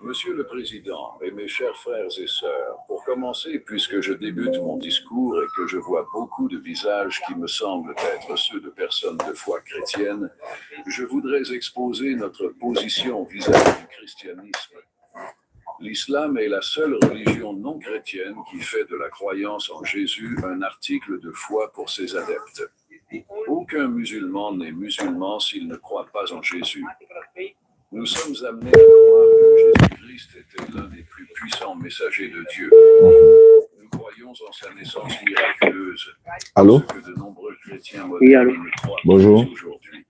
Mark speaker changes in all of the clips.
Speaker 1: Monsieur le Président et mes chers frères et sœurs, pour commencer, puisque je débute mon discours et que je vois beaucoup de visages qui me semblent être ceux de personnes de foi chrétienne, je voudrais exposer notre position vis-à-vis du christianisme. L'islam est la seule religion non chrétienne qui fait de la croyance en Jésus un article de foi pour ses adeptes. Aucun musulman n'est musulman s'il ne croit pas en Jésus. Nous sommes amenés à croire que Jésus-Christ était l'un des plus puissants messagers de Dieu. Nous croyons en sa naissance miraculeuse.
Speaker 2: Allô?
Speaker 1: Ce que de nombreux chrétiens modernes ne croient pas
Speaker 2: Bonjour.
Speaker 1: aujourd'hui.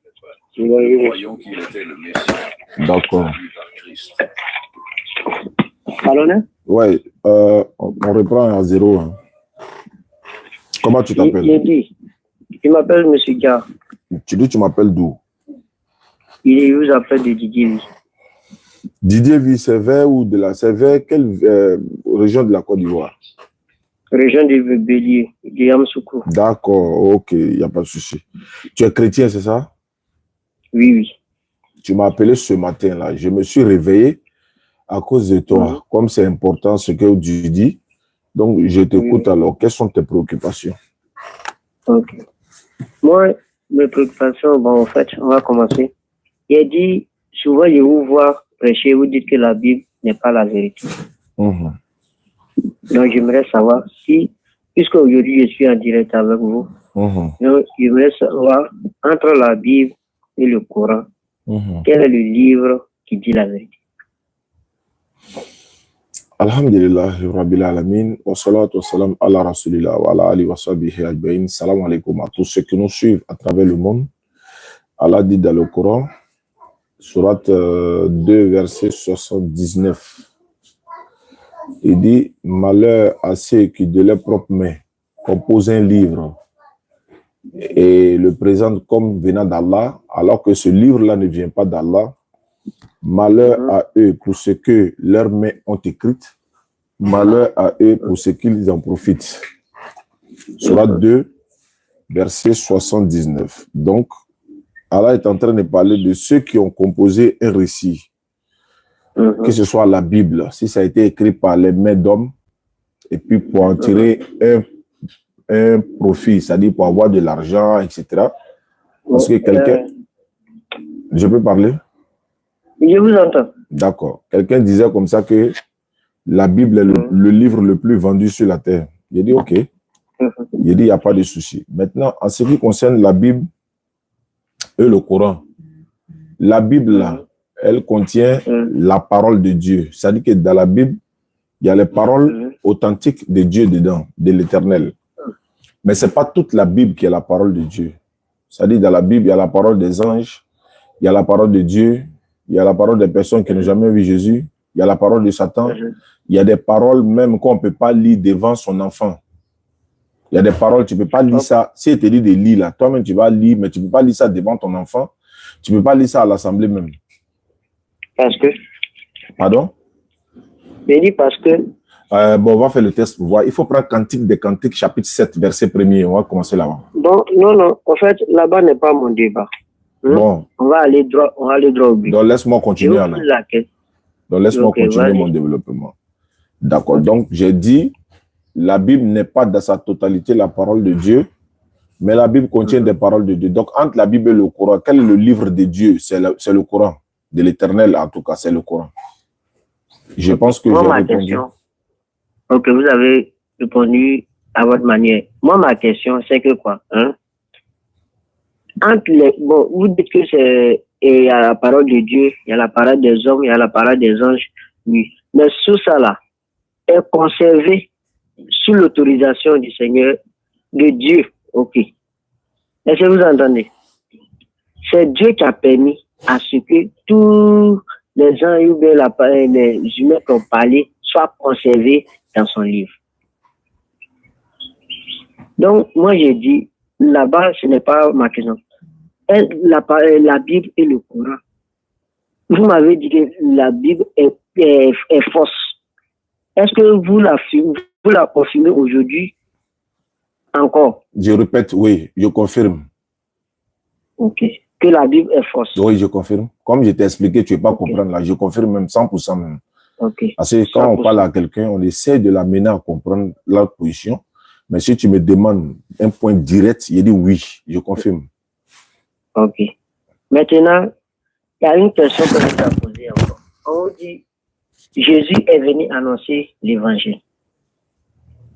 Speaker 1: Nous croyons qu'il était le Messie.
Speaker 2: D'accord.
Speaker 1: Envoyé par Christ.
Speaker 3: Allô, né?
Speaker 2: Ouais, on reprend à zéro. Hein. Comment tu t'appelles?
Speaker 3: Il dit, je m'appelle Monsieur Gare.
Speaker 2: Tu dis tu m'appelles d'où?
Speaker 3: Il vous appelle de Didier Vie.
Speaker 2: Didier Vie, c'est vers ou de la... C'est vers quelle région de la Côte d'Ivoire?
Speaker 3: Région de Bélier, de Yamsoukro.
Speaker 2: D'accord, ok, il n'y a pas de souci. Tu es chrétien, c'est ça?
Speaker 3: Oui, oui.
Speaker 2: Tu m'as appelé ce matin-là. Je me suis réveillé à cause de toi. Comme c'est important ce que tu dis, donc je t'écoute alors. Quelles sont tes préoccupations?
Speaker 3: Ok. Moi, mes préoccupations, bon, en fait, on va commencer. Il a dit, souvent, je vous vois prêcher, vous dites que la Bible n'est pas la vérité. Donc, j'aimerais savoir si, puisque aujourd'hui, je suis en direct avec vous, donc, j'aimerais savoir, entre la Bible et le Coran, quel est le livre qui dit la vérité?
Speaker 2: Alhamdulillah, Rabbil Alamin, wa salatu wa salam ala Rasulillah wa ala alihi wa sahbihi ajma'in. Salam alaikum à tous ceux qui nous suivent à travers le monde. Allah dit dans le Coran, Sourate 2, verset 79. Il dit, malheur à ceux qui de leurs propres mains composent un livre et le présentent comme venant d'Allah, alors que ce livre-là ne vient pas d'Allah. Malheur à eux pour ce que leurs mains ont écrit, malheur à eux pour ce qu'ils en profitent. Sourate 2, verset 79. Donc, Allah est en train de parler de ceux qui ont composé un récit, que ce soit la Bible, si ça a été écrit par les mains d'hommes, et puis pour en tirer un profit, c'est-à-dire pour avoir de l'argent, etc. Parce que quelqu'un... Je peux parler?
Speaker 3: Je vous entends.
Speaker 2: D'accord. Quelqu'un disait comme ça que la Bible est le livre le plus vendu sur la terre. Il a dit, OK. Il a dit, il n'y a pas de souci. Maintenant, en ce qui concerne la Bible et le Coran, la Bible, là, elle contient la parole de Dieu. C'est-à-dire que dans la Bible, il y a les paroles authentiques de Dieu dedans, de l'Éternel. Mais ce n'est pas toute la Bible qui est la parole de Dieu. C'est-à-dire dans la Bible, il y a la parole des anges, il y a la parole de Dieu, il y a la parole des personnes qui n'ont jamais vu Jésus, il y a la parole de Satan, il y a des paroles même qu'on ne peut pas lire devant son enfant. Il y a des paroles, tu ne peux pas lire ça. Si il te dit de lire là, toi-même tu vas lire, mais tu ne peux pas lire ça devant ton enfant. Tu ne peux pas lire ça à l'assemblée même.
Speaker 3: Parce que?
Speaker 2: Pardon?
Speaker 3: Mais dit parce que?
Speaker 2: Bon, on va faire le test pour voir. Il faut prendre Cantique des Cantiques, chapitre 7, verset 1er. On va commencer là-bas.
Speaker 3: Donc, non. En fait, là-bas n'est pas mon débat.
Speaker 2: Bon.
Speaker 3: On va aller droit au but.
Speaker 2: Donc, laisse-moi continuer. Donc, laisse-moi continuer mon développement. D'accord. Donc, j'ai dit, la Bible n'est pas dans sa totalité la parole de Dieu, mais la Bible contient des paroles de Dieu. Donc, entre la Bible et le Coran, quel est le livre de Dieu? C'est le Coran. De l'Éternel, en tout cas, c'est le Coran. Je pense que j'ai répondu.
Speaker 3: Ok, vous avez répondu à votre manière. Moi, ma question, c'est que quoi? Bon, vous dites que il y a la parole de Dieu, il y a la parole des hommes, il y a la parole des anges, oui. Mais tout ça là est conservé sous l'autorisation du Seigneur, de Dieu. Ok. Est-ce que vous entendez? C'est Dieu qui a permis à ce que tous les gens ou bien les humains qui ont parlé soient conservés dans son livre. Donc, moi, j'ai dit, là-bas, ce n'est pas ma question. La Bible et le Coran. Vous m'avez dit que la Bible est fausse. Est-ce que vous la confirmez aujourd'hui encore?
Speaker 2: Je répète, oui, je confirme.
Speaker 3: Ok. Que la Bible est fausse.
Speaker 2: Oui, je confirme. Comme je t'ai expliqué, tu ne vas pas comprendre là. Je confirme même 100% même.
Speaker 3: Ok.
Speaker 2: Parce que quand on
Speaker 3: 100%.
Speaker 2: parle à quelqu'un, on essaie de l'amener à comprendre leur position. Mais si tu me demandes un point direct, il dit oui, je confirme.
Speaker 3: Ok. Maintenant, il y a une question que je dois poser encore. On dit, Jésus est venu annoncer l'évangile.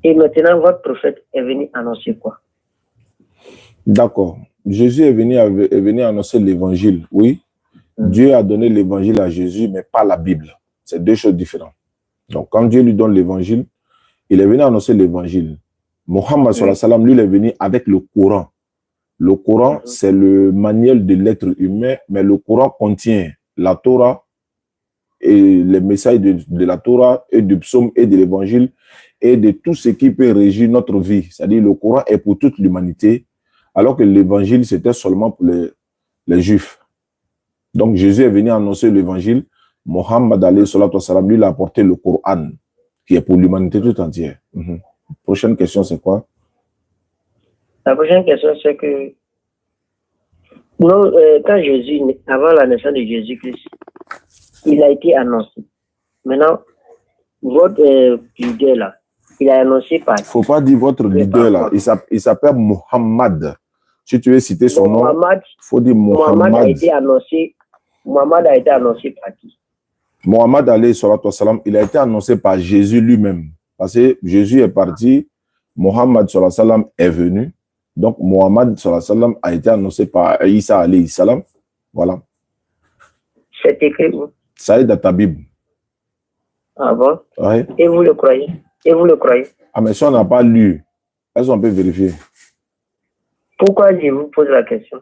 Speaker 3: Et maintenant, votre prophète est venu annoncer quoi?
Speaker 2: D'accord. Jésus est venu annoncer l'évangile, oui. Dieu a donné l'évangile à Jésus, mais pas la Bible. C'est deux choses différentes. Donc, quand Dieu lui donne l'évangile, il est venu annoncer l'évangile. Mohammed, sallallahu alayhi wa sallam, lui, il est venu avec le Coran. Le Coran, c'est le manuel de l'être humain, mais le Coran contient la Torah et les messages de la Torah et du psaume et de l'évangile et de tout ce qui peut régir notre vie. C'est-à-dire le Coran est pour toute l'humanité, alors que l'évangile, c'était seulement pour les Juifs. Donc, Jésus est venu annoncer l'évangile. Mohammed, alayhi salatu wa salam, lui, il a apporté le Coran, qui est pour l'humanité tout entière. Prochaine question, c'est quoi?
Speaker 3: La prochaine question, c'est que quand Jésus, avant la naissance de Jésus-Christ, il a été annoncé. Maintenant, votre leader là, il a annoncé par...
Speaker 2: Il ne faut pas dire votre leader là. Il s'appelle Mohammed. Si tu veux citer son nom, il faut dire Mohammed.
Speaker 3: Mohammed a été annoncé par qui?
Speaker 2: Mohammed, alayhi salatu wa salam, il a été annoncé par Jésus lui-même. Parce que Jésus est parti, Mohammed sallallahu alayhi wa sallam est venu. Donc, Mohammed sallallahu alayhi wa sallam a été annoncé par Isa alayhi salam. Voilà.
Speaker 3: C'est écrit où?
Speaker 2: Ça est dans ta Bible.
Speaker 3: Ah bon?
Speaker 2: Ouais.
Speaker 3: Et vous le croyez? Et vous le croyez?
Speaker 2: Ah, mais si on n'a pas lu, est-ce qu'on peut vérifier?
Speaker 3: Pourquoi je vous pose la question?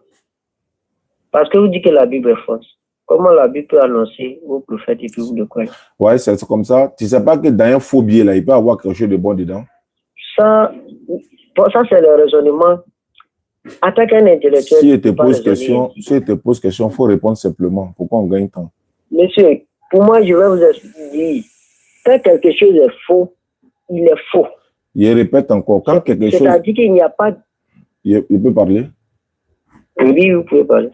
Speaker 3: Parce que vous dites que la Bible est fausse. Comment la Bible peut annoncer vos prophètes et puis vous le croyez?
Speaker 2: Ouais, c'est comme ça. Tu ne sais pas que dans un faux billet, là, il peut y avoir quelque chose de bon dedans?
Speaker 3: Ça c'est le raisonnement. Attaque un intellectuel.
Speaker 2: Si il te pose question, il faut répondre simplement. Pourquoi on gagne temps?
Speaker 3: Monsieur, pour moi, je vais vous dire, quand quelque chose est faux, il est faux.
Speaker 2: Je répète encore, quand quelque chose...
Speaker 3: C'est-à-dire qu'il n'y a pas...
Speaker 2: Il peut parler?
Speaker 3: Oui, vous pouvez parler.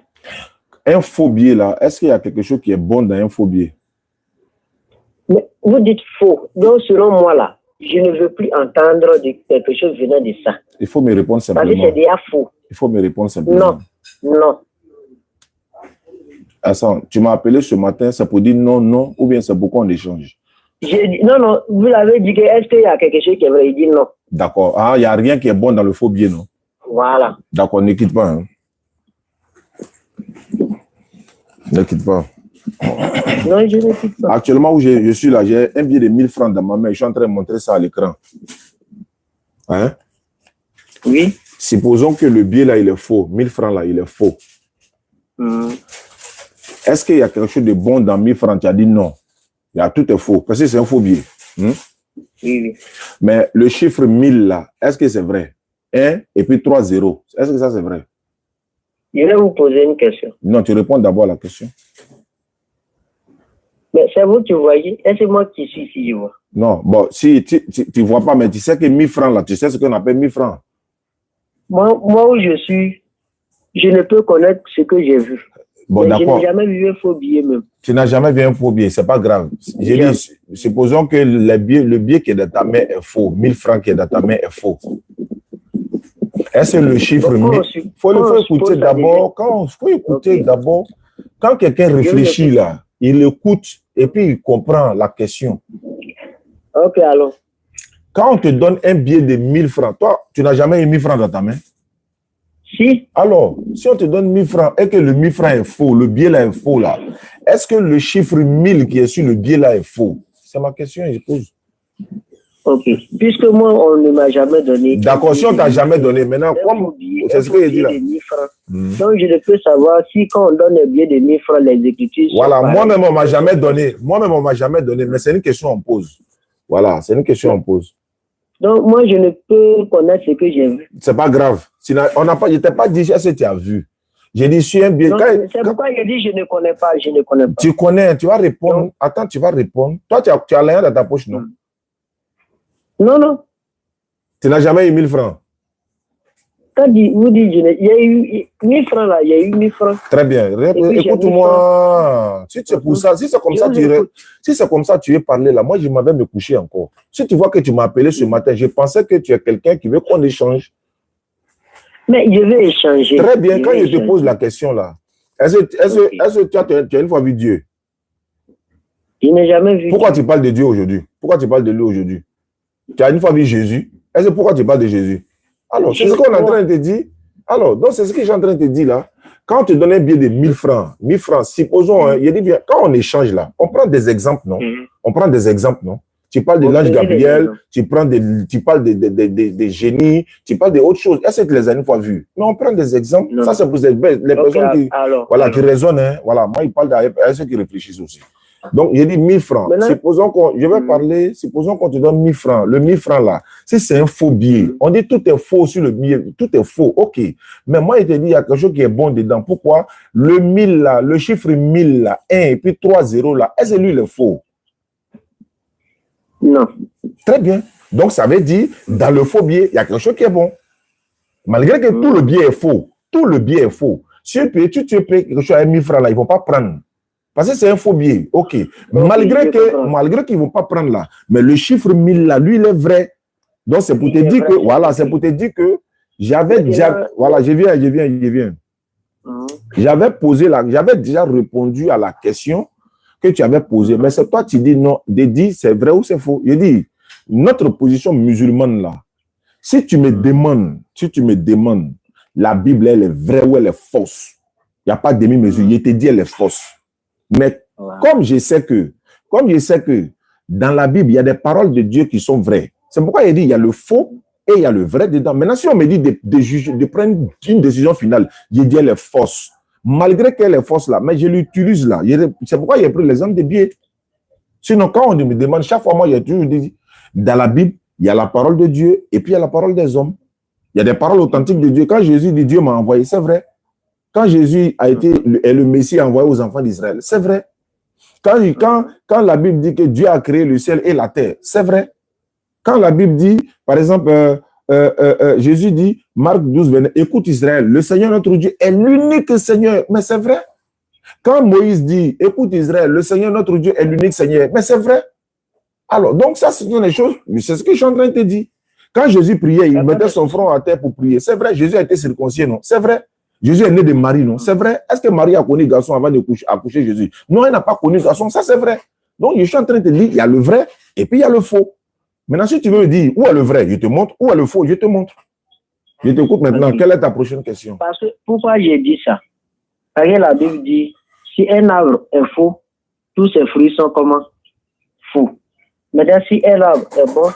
Speaker 2: Un faux billet, là, est-ce qu'il y a quelque chose qui est bon dans un faux billet?
Speaker 3: Mais vous dites faux. Donc, selon moi, là, je ne veux plus entendre de quelque chose venant de ça.
Speaker 2: Il faut me répondre simplement.
Speaker 3: Parce que c'est déjà faux.
Speaker 2: Il faut me répondre simplement.
Speaker 3: Non.
Speaker 2: Hassan, tu m'as appelé ce matin, c'est pour dire non, non, ou bien c'est pour qu'on échange?
Speaker 3: Non, vous l'avez dit que est-ce qu'il y a quelque chose qui est vrai? Il dit non.
Speaker 2: D'accord. Ah, il n'y a rien qui est bon dans le faux billet, non?
Speaker 3: Voilà.
Speaker 2: D'accord, ne quitte pas. Hein. Ne quitte pas.
Speaker 3: Non, je ne quitte pas.
Speaker 2: Actuellement, où je suis là, j'ai un billet de 1000 francs dans ma main. Je suis en train de montrer ça à l'écran. Hein?
Speaker 3: Oui.
Speaker 2: Supposons que le billet là, il est faux. 1000 francs là, il est faux. Est-ce qu'il y a quelque chose de bon dans 1000 francs? Tu as dit non. Tout est faux. Parce que c'est un faux billet.
Speaker 3: Oui.
Speaker 2: Mais le chiffre 1000 là, est-ce que c'est vrai? 1 et puis 3 zéros. Est-ce que ça c'est vrai?
Speaker 3: Je vais vous poser une question.
Speaker 2: Non, tu réponds d'abord à la question.
Speaker 3: Mais c'est vous qui voyez. Est-ce que moi qui suis ici, je vois?
Speaker 2: Non, bon, si tu ne vois pas, mais tu sais que 1000 francs là, tu sais ce qu'on appelle 1000 francs.
Speaker 3: Moi où je suis, je ne peux connaître ce que j'ai vu.
Speaker 2: Bon, d'accord.
Speaker 3: Je n'ai jamais vu un faux billet même.
Speaker 2: Tu n'as jamais vu un faux billet, c'est pas grave. J'ai dit, supposons que le billet qui est dans ta main est faux, 1000 francs qui est dans ta main est faux. Est-ce que le chiffre 1000... Il faut écouter d'abord. Quand quelqu'un réfléchit là, il écoute et puis il comprend la question.
Speaker 3: Ok, alors.
Speaker 2: Quand on te donne un billet de 1000 francs, toi, tu n'as jamais eu 1000 francs dans ta main?
Speaker 3: Si.
Speaker 2: Alors, si on te donne 1000 francs et que le 1000 francs est faux, le billet là est faux là, est-ce que le chiffre 1000 qui est sur le billet là est faux? C'est ma question que je pose.
Speaker 3: Ok. Puisque moi, on ne m'a jamais donné.
Speaker 2: D'accord, si on ne t'a jamais donné, maintenant, comme c'est ce que je dis là.
Speaker 3: Donc, je ne peux savoir si quand on donne un billet de 1000 francs, les écritures.
Speaker 2: Voilà, moi-même, on ne m'a jamais donné. Moi-même, on ne m'a jamais donné, mais c'est une question qu'on pose. Voilà, c'est une question qu'on pose. Donc,
Speaker 3: moi, je ne peux connaître ce que j'ai vu.
Speaker 2: C'est pas grave. Je ne t'ai pas dit ce que tu as vu. J'ai dit, sur un billet.
Speaker 3: C'est pourquoi je dis, je ne connais pas, je ne connais pas.
Speaker 2: Tu connais, tu vas répondre. Non. Attends, tu vas répondre. Toi, tu as rien dans ta poche, non?
Speaker 3: Non.
Speaker 2: Tu n'as jamais eu 1000 francs?
Speaker 3: Quand vous dites, il y a eu 1000 francs là, il y a eu 1000 francs.
Speaker 2: Très bien. Écoute-moi. Si c'est pour ça, si c'est comme ça, tu veux parler là, moi je m'avais me coucher encore. Si tu vois que tu m'as appelé ce matin, je pensais que tu es quelqu'un qui veut qu'on échange.
Speaker 3: Mais je vais échanger.
Speaker 2: Très bien, quand je te pose la question là, est-ce que tu as une fois vu Dieu?
Speaker 3: Je n'ai jamais vu.
Speaker 2: Pourquoi tu parles de Dieu aujourd'hui? Pourquoi tu parles de lui aujourd'hui? Tu as une fois vu Jésus? Est-ce que pourquoi tu parles de Jésus? Alors, c'est ce qu'on est en train de te dire. Alors, donc c'est ce que je suis en train de te dire là. Quand on te donne un billet de 1000 francs, supposons, il dit bien, quand on échange là, on prend des exemples, non? On prend des exemples, non? Tu parles de l'ange Gabriel, tu parles des génies, tu parles d'autres choses. Est-ce que tu les as une fois vus? Mais on prend des exemples. Non. Ça, c'est pour les personnes qui, qui raisonnent. Hein. Voilà, moi, il parle à ceux qui réfléchissent aussi. Donc, j'ai dit 1000 francs. Maintenant, supposons qu'on te donne 1000 francs. Le 1000 francs là, si c'est un faux billet, on dit tout est faux sur le billet, tout est faux. OK. Mais moi, il te dit, il y a quelque chose qui est bon dedans. Pourquoi? Le 1000 là, le chiffre 1000 là, 1 et puis 3 zéros là, est-ce que lui, il est faux?
Speaker 3: Non.
Speaker 2: Très bien. Donc, ça veut dire, dans le faux billet, il y a quelque chose qui est bon. Malgré que tout le billet est faux. Tout le billet est faux. Si tu payes quelque chose à 1000 francs là, ils ne vont pas prendre. Parce que c'est un faux billet. OK. Malgré qu'ils ne vont pas prendre là, mais le chiffre 1000 là, lui, il est vrai. Donc, c'est pour te dire que, voilà, c'est pour te dire que j'avais déjà, voilà, je viens. J'avais déjà répondu à la question que tu avais posée. Mais c'est toi, tu dis non, c'est vrai ou c'est faux. Je dis, notre position musulmane là, si tu me demandes, la Bible, elle est vraie ou elle est fausse, il n'y a pas de demi-mesure. Je te dis, elle est fausse. Mais comme je sais que dans la Bible, il y a des paroles de Dieu qui sont vraies. C'est pourquoi il dit il y a le faux et il y a le vrai dedans. Maintenant, si on me dit de prendre une décision finale, je dis elle est fausse. Malgré qu'elle est fausse là, mais je l'utilise là. C'est pourquoi il a pris l'exemple des billets. Sinon, quand on me demande, chaque fois, moi, il y a toujours dit, dans la Bible, il y a la parole de Dieu et puis il y a la parole des hommes. Il y a des paroles authentiques de Dieu. Quand Jésus dit Dieu m'a envoyé, c'est vrai. Quand Jésus est le Messie envoyé aux enfants d'Israël, c'est vrai. Quand la Bible dit que Dieu a créé le ciel et la terre, c'est vrai. Quand la Bible dit, par exemple, Jésus dit, Marc 12, 29, écoute Israël, le Seigneur notre Dieu est l'unique Seigneur, mais c'est vrai. Quand Moïse dit, écoute Israël, le Seigneur notre Dieu est l'unique Seigneur, mais c'est vrai. Alors, donc ça, ce sont des choses, c'est ce que je suis en train de te dire. Quand Jésus priait, il mettait son front à terre pour prier. C'est vrai, Jésus a été circoncis, non? C'est vrai. Jésus est né de Marie, non? C'est vrai. Est-ce que Marie a connu garçon avant d'accoucher Jésus? Non, elle n'a pas connu garçon, ça c'est vrai. Donc, je suis en train de te dire, il y a le vrai et puis il y a le faux. Maintenant, si tu veux me dire où est le vrai, je te montre. Où est le faux, je te montre. Je t'écoute maintenant. Quelle est ta prochaine question?
Speaker 3: Parce que, pourquoi j'ai dit ça? Parce que la Bible dit, si un arbre est faux, tous ses fruits sont comment? Faux. Maintenant, si un arbre est bon,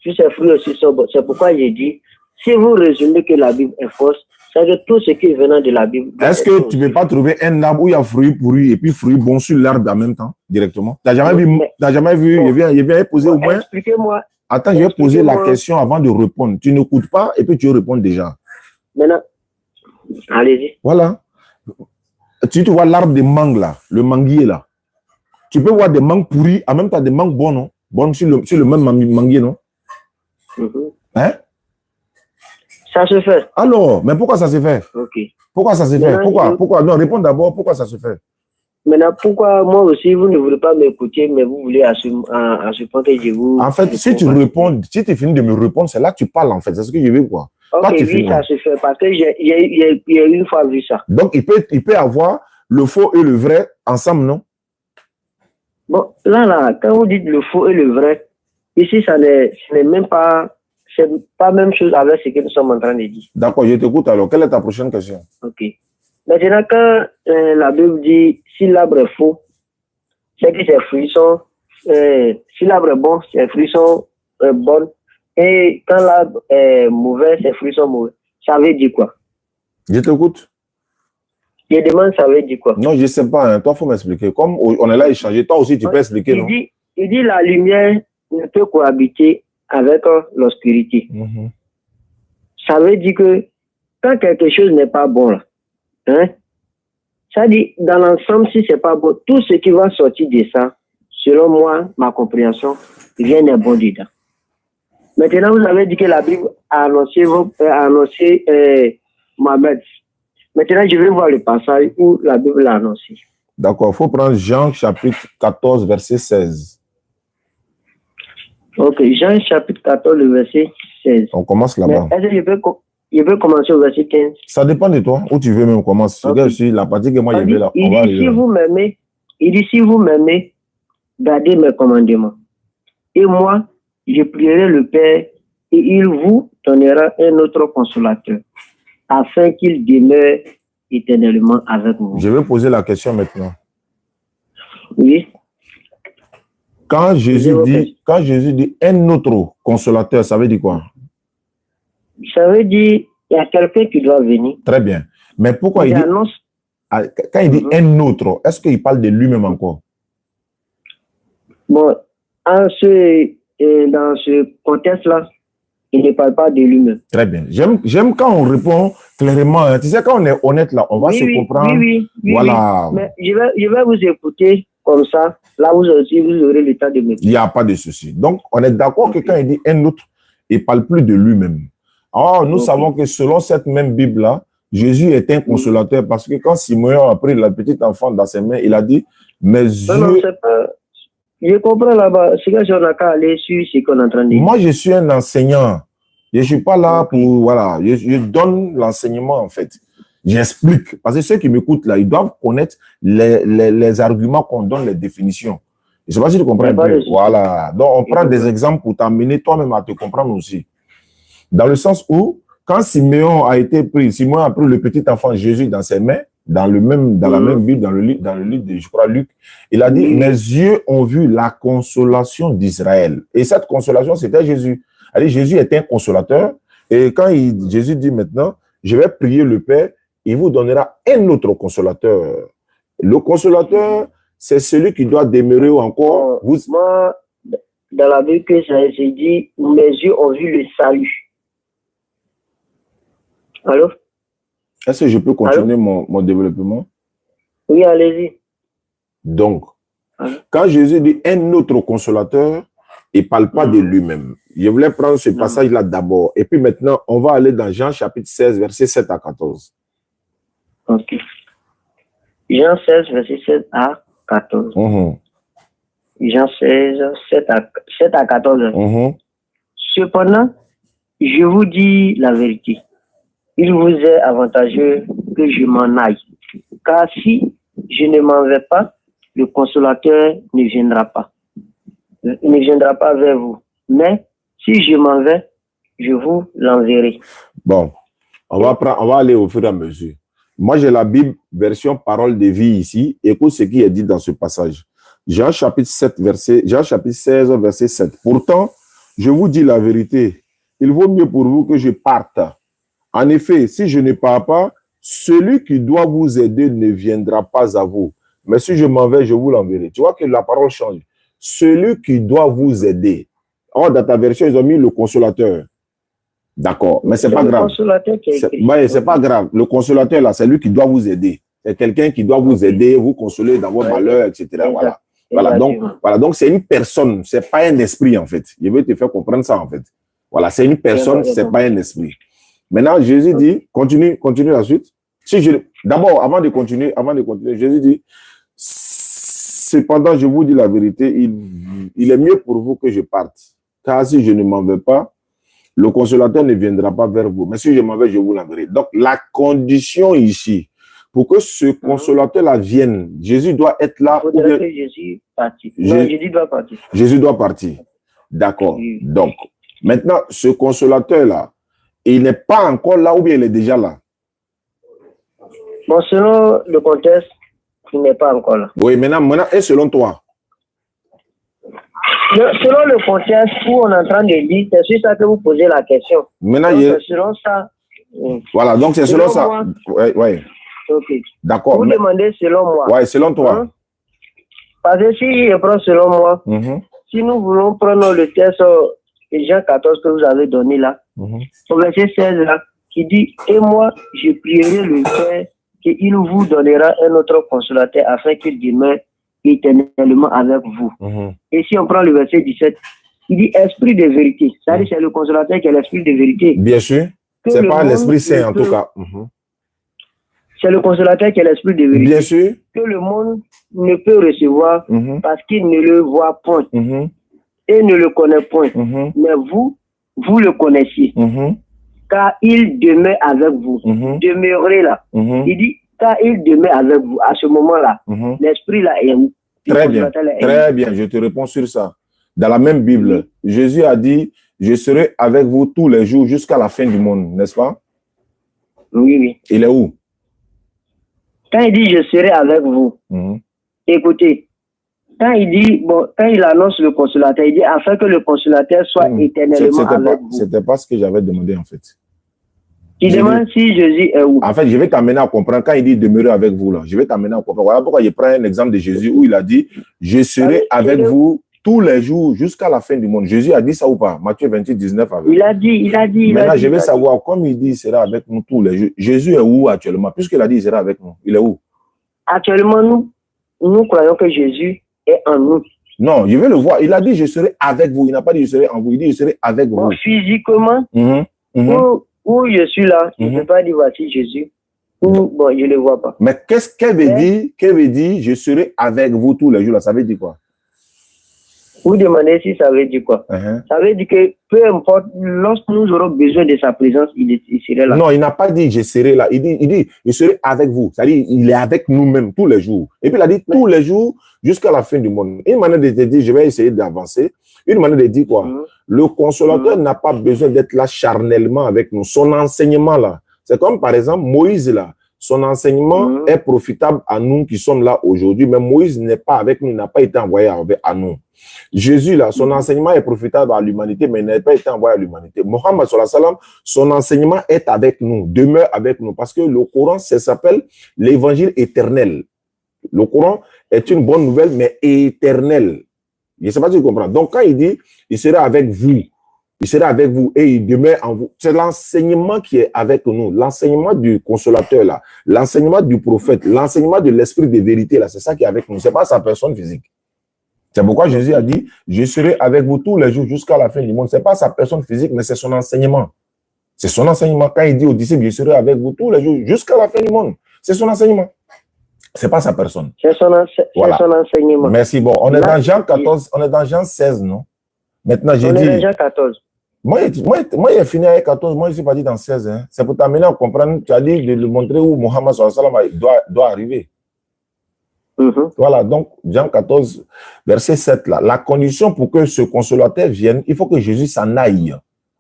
Speaker 3: tous ses fruits aussi sont bons. C'est pourquoi j'ai dit, si vous résumez que la Bible est fausse, c'est que tout ce qui est venant de la Bible.
Speaker 2: Est-ce que tu ne peux pas trouver un arbre où il y a fruits pourris et puis fruits bons sur l'arbre en même temps, directement? Tu n'as jamais vu? Bon, je viens poser au moins.
Speaker 3: Expliquez-moi.
Speaker 2: Attends, je vais poser la question avant de répondre. Tu n'écoutes pas et puis tu réponds déjà.
Speaker 3: Maintenant, allez-y.
Speaker 2: Voilà. Tu vois l'arbre de mangue là, le manguier là. Tu peux voir des mangues pourries, en même temps des mangues bonnes, non? Bonnes sur le même manguier, non? Hein?
Speaker 3: Ça se fait.
Speaker 2: Alors, mais pourquoi ça se fait?
Speaker 3: Ok.
Speaker 2: Pourquoi ça se fait? Pourquoi? Non, réponds d'abord, pourquoi ça se fait?
Speaker 3: Maintenant, pourquoi moi aussi, vous ne voulez pas m'écouter, mais vous voulez supporter que je vous...
Speaker 2: En fait, si tu réponds, si tu finis de me répondre, c'est là que tu parles, en fait. C'est ce que je veux, quoi.
Speaker 3: Ok, oui, ça se fait, parce que j'ai une fois vu ça.
Speaker 2: Donc, il peut avoir le faux et le vrai ensemble, non?
Speaker 3: Bon, là, quand vous dites le faux et le vrai, ici, ce n'est même pas... C'est pas la même chose avec ce que nous sommes en train de dire. D'accord,
Speaker 2: je t'écoute alors. Quelle est ta prochaine question?
Speaker 3: Ok. Maintenant, quand la Bible dit si l'arbre est faux, c'est que ses fruits sont. Si l'arbre est bon, ses fruits sont bons. Et quand l'arbre est mauvais, ses fruits sont mauvais. Ça veut dire quoi?
Speaker 2: Je t'écoute.
Speaker 3: Je demande, ça veut dire quoi?
Speaker 2: Non, je ne sais pas. Hein. Toi, il faut m'expliquer. Comme on est là à échanger, toi aussi, tu peux expliquer, non?
Speaker 3: Il dit la lumière ne peut cohabiter avec l'obscurité. Ça veut dire que quand quelque chose n'est pas bon, là, hein, ça dit, dans l'ensemble, si c'est pas bon, tout ce qui va sortir de ça, selon moi, ma compréhension, rien n'est bon dedans. Maintenant, vous avez dit que la Bible a annoncé, Mohamed. Maintenant, je vais voir le passage où la Bible l'a annoncé.
Speaker 2: D'accord, il faut prendre Jean chapitre 14, verset 16.
Speaker 3: Ok, Jean chapitre 14, le verset 16.
Speaker 2: On commence là-bas.
Speaker 3: Est-ce que je peux commencer au verset 15?
Speaker 2: Ça dépend de toi, où tu veux même commencer.
Speaker 3: Okay.
Speaker 2: Sur la partie que moi je vais là.
Speaker 3: Il dit, si vous m'aimez, gardez mes commandements. Et moi, je prierai le Père et il vous donnera un autre consolateur, afin qu'il demeure éternellement avec vous.
Speaker 2: Je vais poser la question maintenant.
Speaker 3: Oui.
Speaker 2: Quand Jésus dit un autre consolateur, ça veut dire quoi?
Speaker 3: Ça veut dire il y a quelqu'un qui doit venir.
Speaker 2: Très bien. Mais pourquoi il dit... Quand il dit un autre, est-ce qu'il parle de lui-même encore?
Speaker 3: Bon, dans ce contexte-là, il ne parle pas de lui-même.
Speaker 2: Très bien. J'aime quand on répond clairement. Hein. Tu sais, quand on est honnête là, on va se comprendre.
Speaker 3: Oui,
Speaker 2: voilà.
Speaker 3: Mais je vais vous écouter comme ça. Là, vous aurez le temps de me.
Speaker 2: Il n'y a pas de souci. Donc, on est d'accord que quand il dit un autre, il ne parle plus de lui-même. Alors, nous savons que selon cette même Bible-là, Jésus est un consolateur parce que quand Simeon a pris la petite enfant dans ses mains, il a dit, mes yeux...
Speaker 3: Non, c'est pas... Je comprends là-bas. C'est que j'en ai qu'à aller sur ce qu'on est en train de dire.
Speaker 2: Moi, je suis un enseignant. Je ne suis pas là pour... Voilà. Je donne l'enseignement, en fait. J'explique. Parce que ceux qui m'écoutent là, ils doivent connaître les arguments qu'on donne, les définitions. Je ne sais pas si tu comprends un peu. Voilà. Donc, on prend des exemples pour t'amener toi-même à te comprendre aussi. Dans le sens où, quand Simeon a pris le petit enfant Jésus dans ses mains, dans la même Bible, dans le livre de, je crois, Luc, il a dit, mes yeux ont vu la consolation d'Israël. Et cette consolation, c'était Jésus. Allez, Jésus est un consolateur. Et quand Jésus dit maintenant, je vais prier le Père, il vous donnera un autre consolateur. Le consolateur, c'est celui qui doit demeurer encore.
Speaker 3: Moi, dans la Bible, j'ai dit, mes yeux ont vu le salut. Allô?
Speaker 2: Est-ce que je peux continuer mon développement?
Speaker 3: Oui, allez-y.
Speaker 2: Donc, quand Jésus dit un autre consolateur, il ne parle pas de lui-même. Je voulais prendre ce passage-là d'abord. Et puis maintenant, on va aller dans Jean chapitre 16, versets 7 à 14.
Speaker 3: Ok. Jean 16, verset 7 à 14. Jean 16, 7 à 14. Cependant, je vous dis la vérité. Il vous est avantageux que je m'en aille. Car si je ne m'en vais pas, le consolateur ne viendra pas. Il ne viendra pas vers vous. Mais si je m'en vais, je vous l'enverrai.
Speaker 2: Bon, on va aller au fur et à mesure. Moi, j'ai la Bible, version parole de vie ici. Écoute ce qui est dit dans ce passage. Jean chapitre 16, verset 7. Pourtant, je vous dis la vérité. Il vaut mieux pour vous que je parte. En effet, si je ne pars pas, celui qui doit vous aider ne viendra pas à vous. Mais si je m'en vais, je vous l'enverrai. Tu vois que la parole change. Celui qui doit vous aider. Or, dans ta version, ils ont mis le consolateur. D'accord, mais c'est pas grave. C'est pas grave. Le consolateur, là, c'est lui qui doit vous aider. C'est quelqu'un qui doit vous aider, vous consoler dans vos malheurs, etc. Voilà. Donc, c'est une personne. C'est pas un esprit, en fait. Je vais te faire comprendre ça, en fait. Voilà, c'est une personne, c'est pas un esprit. Maintenant, Jésus dit, continue la suite. D'abord, avant de continuer, Jésus dit, cependant, je vous dis la vérité, il est mieux pour vous que je parte. Car si je ne m'en vais pas, le consolateur ne viendra pas vers vous. Mais si je m'en vais, je vous l'enverrai. Donc, la condition ici, pour que ce consolateur-là vienne, Jésus doit être là.
Speaker 3: Il faudrait que Jésus parte. Jésus doit partir.
Speaker 2: Jésus doit partir. D'accord. Oui. Donc, maintenant, ce consolateur-là, il n'est pas encore là ou bien il est déjà là?
Speaker 3: Bon, selon le contexte, il n'est pas encore là.
Speaker 2: Oui, maintenant, et selon toi?
Speaker 3: Selon le contexte où on est en train de dire, c'est sur ça que vous posez la question.
Speaker 2: Maintenant,
Speaker 3: c'est selon ça.
Speaker 2: Voilà, donc c'est selon ça. Oui.
Speaker 3: Ok.
Speaker 2: D'accord.
Speaker 3: Vous demandez selon moi.
Speaker 2: Oui, selon toi.
Speaker 3: Parce que si je prends selon moi, si nous voulons prendre le texte Jean 14 que vous avez donné là, au verset 16 là, qui dit, et moi, je prierai le Père qu'il vous donnera un autre consolateur afin qu'il demeure éternellement avec vous. Et si on prend le verset 17, Il dit esprit de vérité. C'est-à-dire c'est le consolateur qui est l'esprit de vérité.
Speaker 2: Bien sûr. C'est pas l'Esprit Saint en tout cas.
Speaker 3: C'est le consolateur qui est l'esprit de vérité.
Speaker 2: Bien sûr.
Speaker 3: Que le monde ne peut recevoir parce qu'il ne le voit point et ne le connaît point. Mais vous le connaissiez. Car il demeure avec vous. Demeurez là. Il dit, car il demeure avec vous. À ce moment-là, l'esprit là est où?
Speaker 2: Très bien. Très bien. Je te réponds sur ça. Dans la même Bible, Jésus a dit, je serai avec vous tous les jours jusqu'à la fin du monde, n'est-ce pas?
Speaker 3: Oui, oui.
Speaker 2: Il est où?
Speaker 3: Quand il dit, je serai avec vous, écoutez, quand il dit, quand il annonce le consolateur, il dit, afin que le consolateur soit éternellement avec vous.
Speaker 2: C'était pas ce que j'avais demandé, en fait.
Speaker 3: Il demande si Jésus est où?
Speaker 2: En fait, je vais t'amener à comprendre. Quand il dit demeurer avec vous, là, je vais t'amener à comprendre. Voilà pourquoi je prends un exemple de Jésus où il a dit, je serai avec vous tous les jours jusqu'à la fin du monde. Jésus a dit ça ou pas? Matthieu 28, 19.
Speaker 3: Il a dit.
Speaker 2: Maintenant, je vais savoir, comme il dit, il sera avec nous tous les jours. Jésus est où actuellement? Puisqu'il a dit, il sera avec nous. Il est où?
Speaker 3: Actuellement, nous croyons que Jésus est en nous.
Speaker 2: Non, je vais le voir. Il a dit, je serai avec vous. Il n'a pas dit, je serai en vous. Il dit, je serai avec vous.
Speaker 3: Physiquement, où je suis là, je ne peux pas dire, voici Jésus. Je ne le vois pas.
Speaker 2: Mais qu'est-ce qu'elle veut dire, je serai avec vous tous les jours là? Ça veut dire quoi?
Speaker 3: Vous demandez si ça veut dire quoi? Ça veut dire que peu importe, lorsque nous aurons besoin de sa présence, il serait là.
Speaker 2: Non, il n'a pas dit je serai là. Il dit je serai avec vous. C'est-à-dire il est avec nous-mêmes tous les jours. Et puis il a dit tous les jours jusqu'à la fin du monde. Une manière de te dire, je vais essayer d'avancer. Une manière de dire quoi? Le consolateur n'a pas besoin d'être là charnellement avec nous. Son enseignement là, c'est comme par exemple Moïse là. Son enseignement est profitable à nous qui sommes là aujourd'hui, mais Moïse n'est pas avec nous, n'a pas été envoyé à nous. Jésus, là, son enseignement est profitable à l'humanité, mais il n'a pas été envoyé à l'humanité. Mohammed, son enseignement est avec nous, demeure avec nous, parce que le Coran, ça s'appelle l'évangile éternel. Le Coran est une bonne nouvelle, mais éternelle. Je ne sais pas si tu comprends. Donc, quand il dit, il sera avec vous, il sera avec vous et il demeure en vous. C'est l'enseignement qui est avec nous, l'enseignement du consolateur, là, l'enseignement du prophète, l'enseignement de l'esprit de vérité, là, c'est ça qui est avec nous. Ce n'est pas sa personne physique. C'est pourquoi Jésus a dit, je serai avec vous tous les jours jusqu'à la fin du monde. Ce n'est pas sa personne physique, mais c'est son enseignement. C'est son enseignement. Quand il dit aux disciples, je serai avec vous tous les jours jusqu'à la fin du monde. C'est son enseignement. Ce n'est pas sa personne.
Speaker 3: C'est son enseignement.
Speaker 2: Merci. Bon, on est dans Jean 14, on est dans Jean 16, non? Maintenant, j'ai dit...
Speaker 3: On est dans Jean 14.
Speaker 2: Moi, il a fini avec 14, moi, je ne suis pas dit dans 16. Hein. C'est pour t'amener à comprendre, tu as dit de le montrer où Mohammed doit arriver. Voilà, donc, Jean 14, verset 7, là. La condition pour que ce consolateur vienne, il faut que Jésus s'en aille.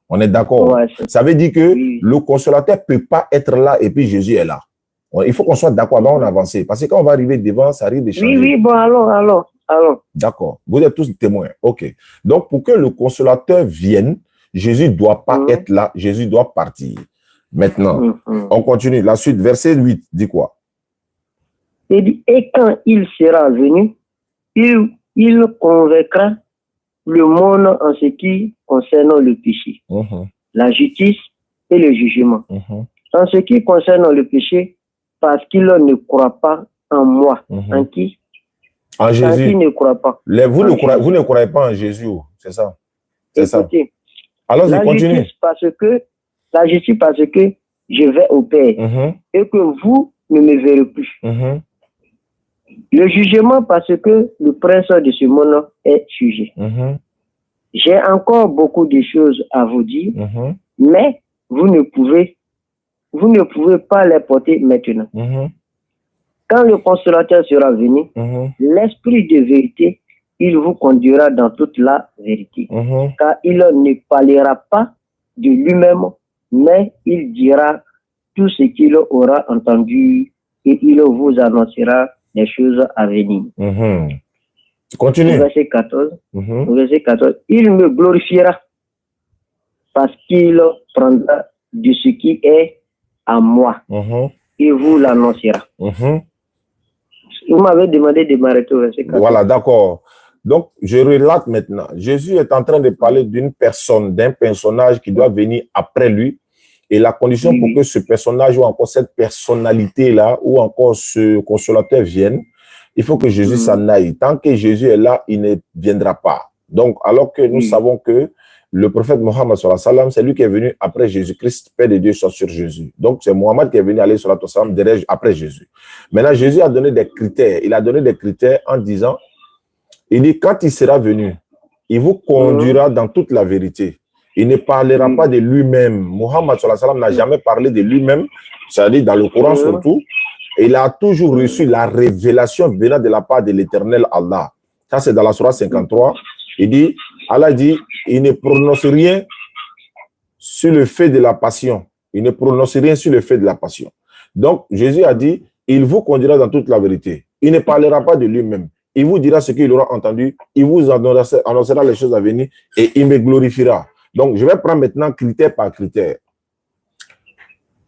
Speaker 2: On est d'accord? Ouais, ça veut dire que le consolateur ne peut pas être là et puis Jésus est là. Il faut qu'on soit d'accord, là, on avance. Parce que quand on va arriver devant, ça arrive de changer.
Speaker 3: Oui, bon, allons.
Speaker 2: D'accord. Vous êtes tous témoins. OK. Donc, pour que le consolateur vienne, Jésus ne doit pas être là, Jésus doit partir. Maintenant, on continue. La suite, verset 8, dit quoi?
Speaker 3: Et quand il sera venu, il convaincra le monde en ce qui concerne le péché, la justice et le jugement. En ce qui concerne le péché, parce qu'il ne croit pas en moi. En qui?
Speaker 2: En Jésus.
Speaker 3: En qui ne croit pas.
Speaker 2: Vous ne croyez pas en Jésus, c'est ça? C'est ça. Alors, je continue.
Speaker 3: La justice parce que je vais au Père et que vous ne me verrez plus. Le jugement parce que le prince de ce monde est jugé. J'ai encore beaucoup de choses à vous dire, mais vous ne pouvez pas les porter maintenant. Quand le consolateur sera venu, l'esprit de vérité, il vous conduira dans toute la vérité. Car il ne parlera pas de lui-même, mais il dira tout ce qu'il aura entendu et il vous annoncera les choses à venir.
Speaker 2: Continue.
Speaker 3: Verset 14. Verset 14. Il me glorifiera parce qu'il prendra de ce qui est à moi et vous l'annoncera. Vous m'avez demandé de m'arrêter au verset 14.
Speaker 2: Voilà, d'accord. Donc, je relate maintenant. Jésus est en train de parler d'une personne, d'un personnage qui doit venir après lui. Et la condition pour que ce personnage ou encore cette personnalité-là ou encore ce consolateur vienne, il faut que Jésus s'en aille. Tant que Jésus est là, il ne viendra pas. Donc, alors que nous savons que le prophète Mohammed, c'est lui qui est venu après Jésus-Christ, Père de Dieu soit sur Jésus. Donc, c'est Mohammed qui est venu aller sur la derrière après Jésus. Maintenant, Jésus a donné des critères. Il a donné des critères en disant, il dit, quand il sera venu, il vous conduira dans toute la vérité. Il ne parlera pas de lui-même. Mohammed n'a jamais parlé de lui-même, c'est-à-dire dans le Coran surtout. Il a toujours reçu la révélation venant de la part de l'éternel Allah. Ça, c'est dans la Sourate 53. Il dit, Allah dit, il ne prononce rien sur le fait de la passion. Il ne prononce rien sur le fait de la passion. Donc, Jésus a dit, il vous conduira dans toute la vérité. Il ne parlera pas de lui-même. Il vous dira ce qu'il aura entendu. Il vous annoncera les choses à venir et il me glorifiera. Donc, je vais prendre maintenant critère par critère.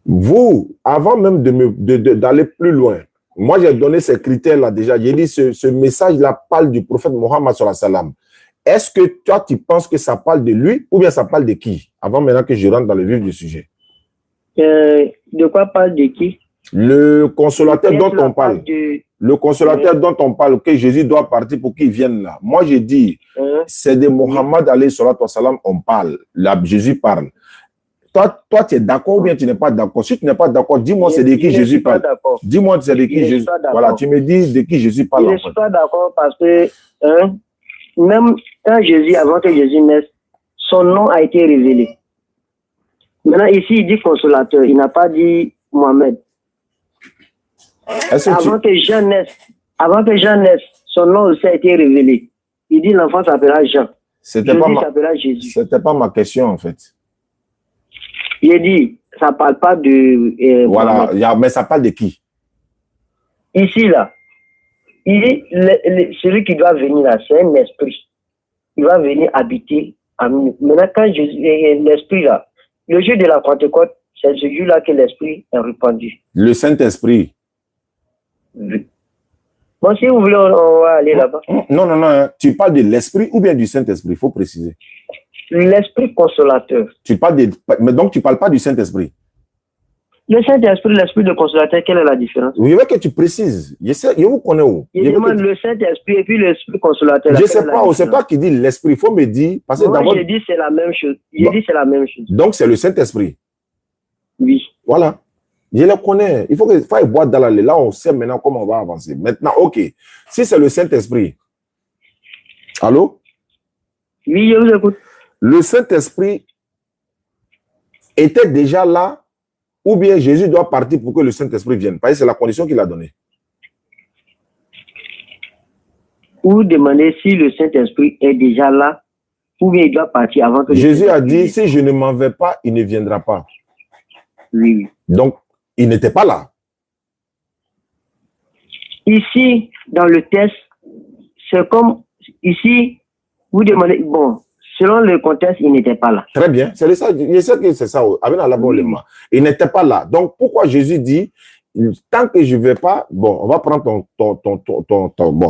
Speaker 2: Vous, avant même d'aller plus loin, moi, j'ai donné ces critères-là déjà. J'ai dit, ce message-là parle du prophète Mohammed sallallahu alayhi wa sallam. Est-ce que toi, tu penses que ça parle de lui ou bien ça parle de qui? Avant maintenant que je rentre dans le vif du sujet.
Speaker 3: De quoi parle de qui?
Speaker 2: Le consolateur dont on parle. Le consolateur dont on parle, que Jésus doit partir pour qu'il vienne là. Moi, je dis, c'est de Mohammed alayhi salatu wa salam, on parle. Là, Jésus parle. Toi, tu es d'accord ou bien tu n'es pas d'accord? Si tu n'es pas d'accord, dis-moi c'est de qui Jésus parle. Dis-moi c'est de qui Jésus parle. Voilà, tu me dis de qui Jésus parle.
Speaker 3: Je ne suis pas d'accord parce que même quand Jésus, avant que Jésus naisse, son nom a été révélé. Maintenant, ici, il dit consolateur. Il n'a pas dit Mohamed. Avant que Jean naisse, son nom aussi a été révélé. Il dit l'enfant s'appellera Jean. S'appellera Jésus.
Speaker 2: C'était pas ma question, en fait.
Speaker 3: Il dit, ça ne parle pas de...
Speaker 2: voilà, mais ça parle de qui?
Speaker 3: Ici, là. Il dit, celui qui doit venir là, c'est un esprit. Il va venir habiter à nous. Maintenant, quand l'esprit là, le jour de la Pentecôte, c'est ce jour-là que l'esprit est répandu.
Speaker 2: Le Saint-Esprit.
Speaker 3: Oui. Bon, si vous voulez, on va aller là-bas.
Speaker 2: Non. Tu parles de l'esprit ou bien du Saint-Esprit? Il faut préciser.
Speaker 3: L'esprit consolateur.
Speaker 2: Mais donc, tu ne parles pas du Saint-Esprit?
Speaker 3: Le Saint-Esprit, l'esprit de consolateur, quelle est la différence?
Speaker 2: Oui, je veux que tu précises. Je vous connais où?
Speaker 3: Je demande le Saint-Esprit et puis l'esprit consolateur.
Speaker 2: Je ne sais pas, c'est toi qui dis l'esprit. Il faut me dire. Parce que
Speaker 3: moi, j'ai dit c'est la même chose. C'est la même chose.
Speaker 2: Donc, c'est le Saint-Esprit?
Speaker 3: Oui.
Speaker 2: Voilà. Je le connais. Il faut boire dans la lait. Là, on sait maintenant comment on va avancer. Maintenant, OK. Si c'est le Saint-Esprit. Allô?
Speaker 3: Oui, je vous écoute.
Speaker 2: Le Saint-Esprit était déjà là ou bien Jésus doit partir pour que le Saint-Esprit vienne? Parce que c'est la condition qu'il a donnée.
Speaker 3: Ou demander si le Saint-Esprit est déjà là ou bien il doit partir avant que
Speaker 2: Jésus a dit, si je ne m'en vais pas, il ne viendra pas.
Speaker 3: Oui.
Speaker 2: Donc, il n'était pas là.
Speaker 3: Ici, dans le texte, c'est comme ici, vous demandez, bon, selon le contexte, il n'était pas là.
Speaker 2: Très bien, c'est ça, je sais que c'est ça. Il n'était pas là. Donc, pourquoi Jésus dit, tant que je ne vais pas, bon, on va prendre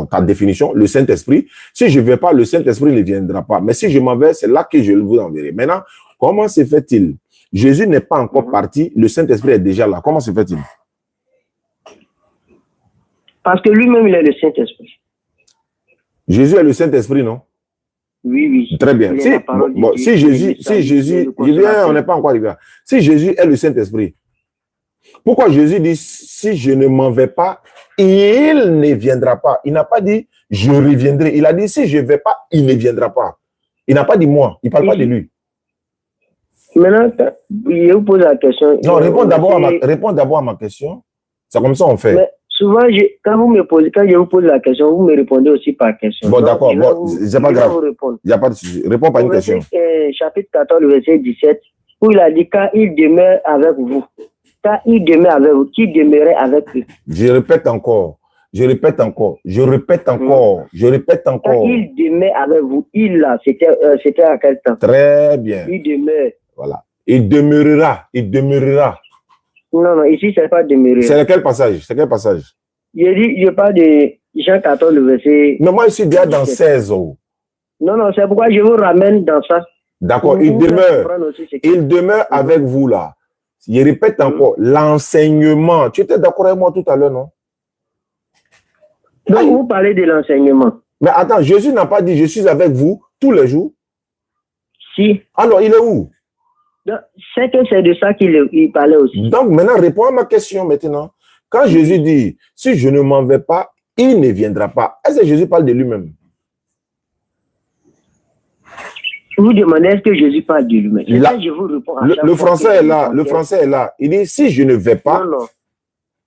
Speaker 2: ta définition, le Saint-Esprit. Si je ne vais pas, le Saint-Esprit ne viendra pas. Mais si je m'en vais, c'est là que je vous enverrai. Maintenant, comment se fait-il? Jésus n'est pas encore parti, le Saint-Esprit est déjà là. Comment se fait-il?
Speaker 3: Parce que lui-même, il est le Saint-Esprit.
Speaker 2: Jésus est le Saint-Esprit, non?
Speaker 3: Oui.
Speaker 2: Très bien. Si Jésus, on n'est pas encore arrivé. Si Jésus est le Saint-Esprit, pourquoi Jésus dit, si je ne m'en vais pas, il ne viendra pas? Il n'a pas dit, je reviendrai. Il a dit, si je ne vais pas, il ne viendra pas. Il n'a pas dit moi. Il ne parle pas de lui.
Speaker 3: Maintenant, je vous pose la question.
Speaker 2: Non, réponds d'abord à ma question. C'est comme ça on fait. Mais
Speaker 3: souvent, quand je vous pose la question, vous me répondez aussi par question.
Speaker 2: Bon, d'accord. C'est pas grave. Il n'y a pas de souci. Réponds par une question.
Speaker 3: Chapitre 14, le verset 17, où il a dit, quand il demeure avec vous. Quand il demeure avec vous, qui demeurait avec eux?
Speaker 2: Je répète encore. Quand il
Speaker 3: demeure avec vous, il là, c'était à quel temps?
Speaker 2: Très bien.
Speaker 3: Il demeure.
Speaker 2: Voilà. Il demeurera.
Speaker 3: Non, ici, c'est pas demeurer.
Speaker 2: C'est quel passage?
Speaker 3: Je parle de Jean 14, le verset...
Speaker 2: Mais moi, je suis déjà dans 16.
Speaker 3: Non, c'est pourquoi je vous ramène dans ça.
Speaker 2: D'accord, il demeure avec vous là. Je répète encore, l'enseignement. Tu étais d'accord avec moi tout à l'heure, non?
Speaker 3: Donc, vous parlez de l'enseignement.
Speaker 2: Mais attends, Jésus n'a pas dit, je suis avec vous tous les jours.
Speaker 3: Si.
Speaker 2: Alors, il est où?
Speaker 3: C'est que c'est de ça qu'il parlait aussi.
Speaker 2: Donc, maintenant, réponds à ma question maintenant. Quand Jésus dit, si je ne m'en vais pas, il ne viendra pas. Est-ce que Jésus parle de lui-même?
Speaker 3: Vous demandez est-ce que Jésus parle de lui-même.
Speaker 2: Là,
Speaker 3: je vous réponds à
Speaker 2: le français est là. Le français est là. Il dit, si je ne vais pas,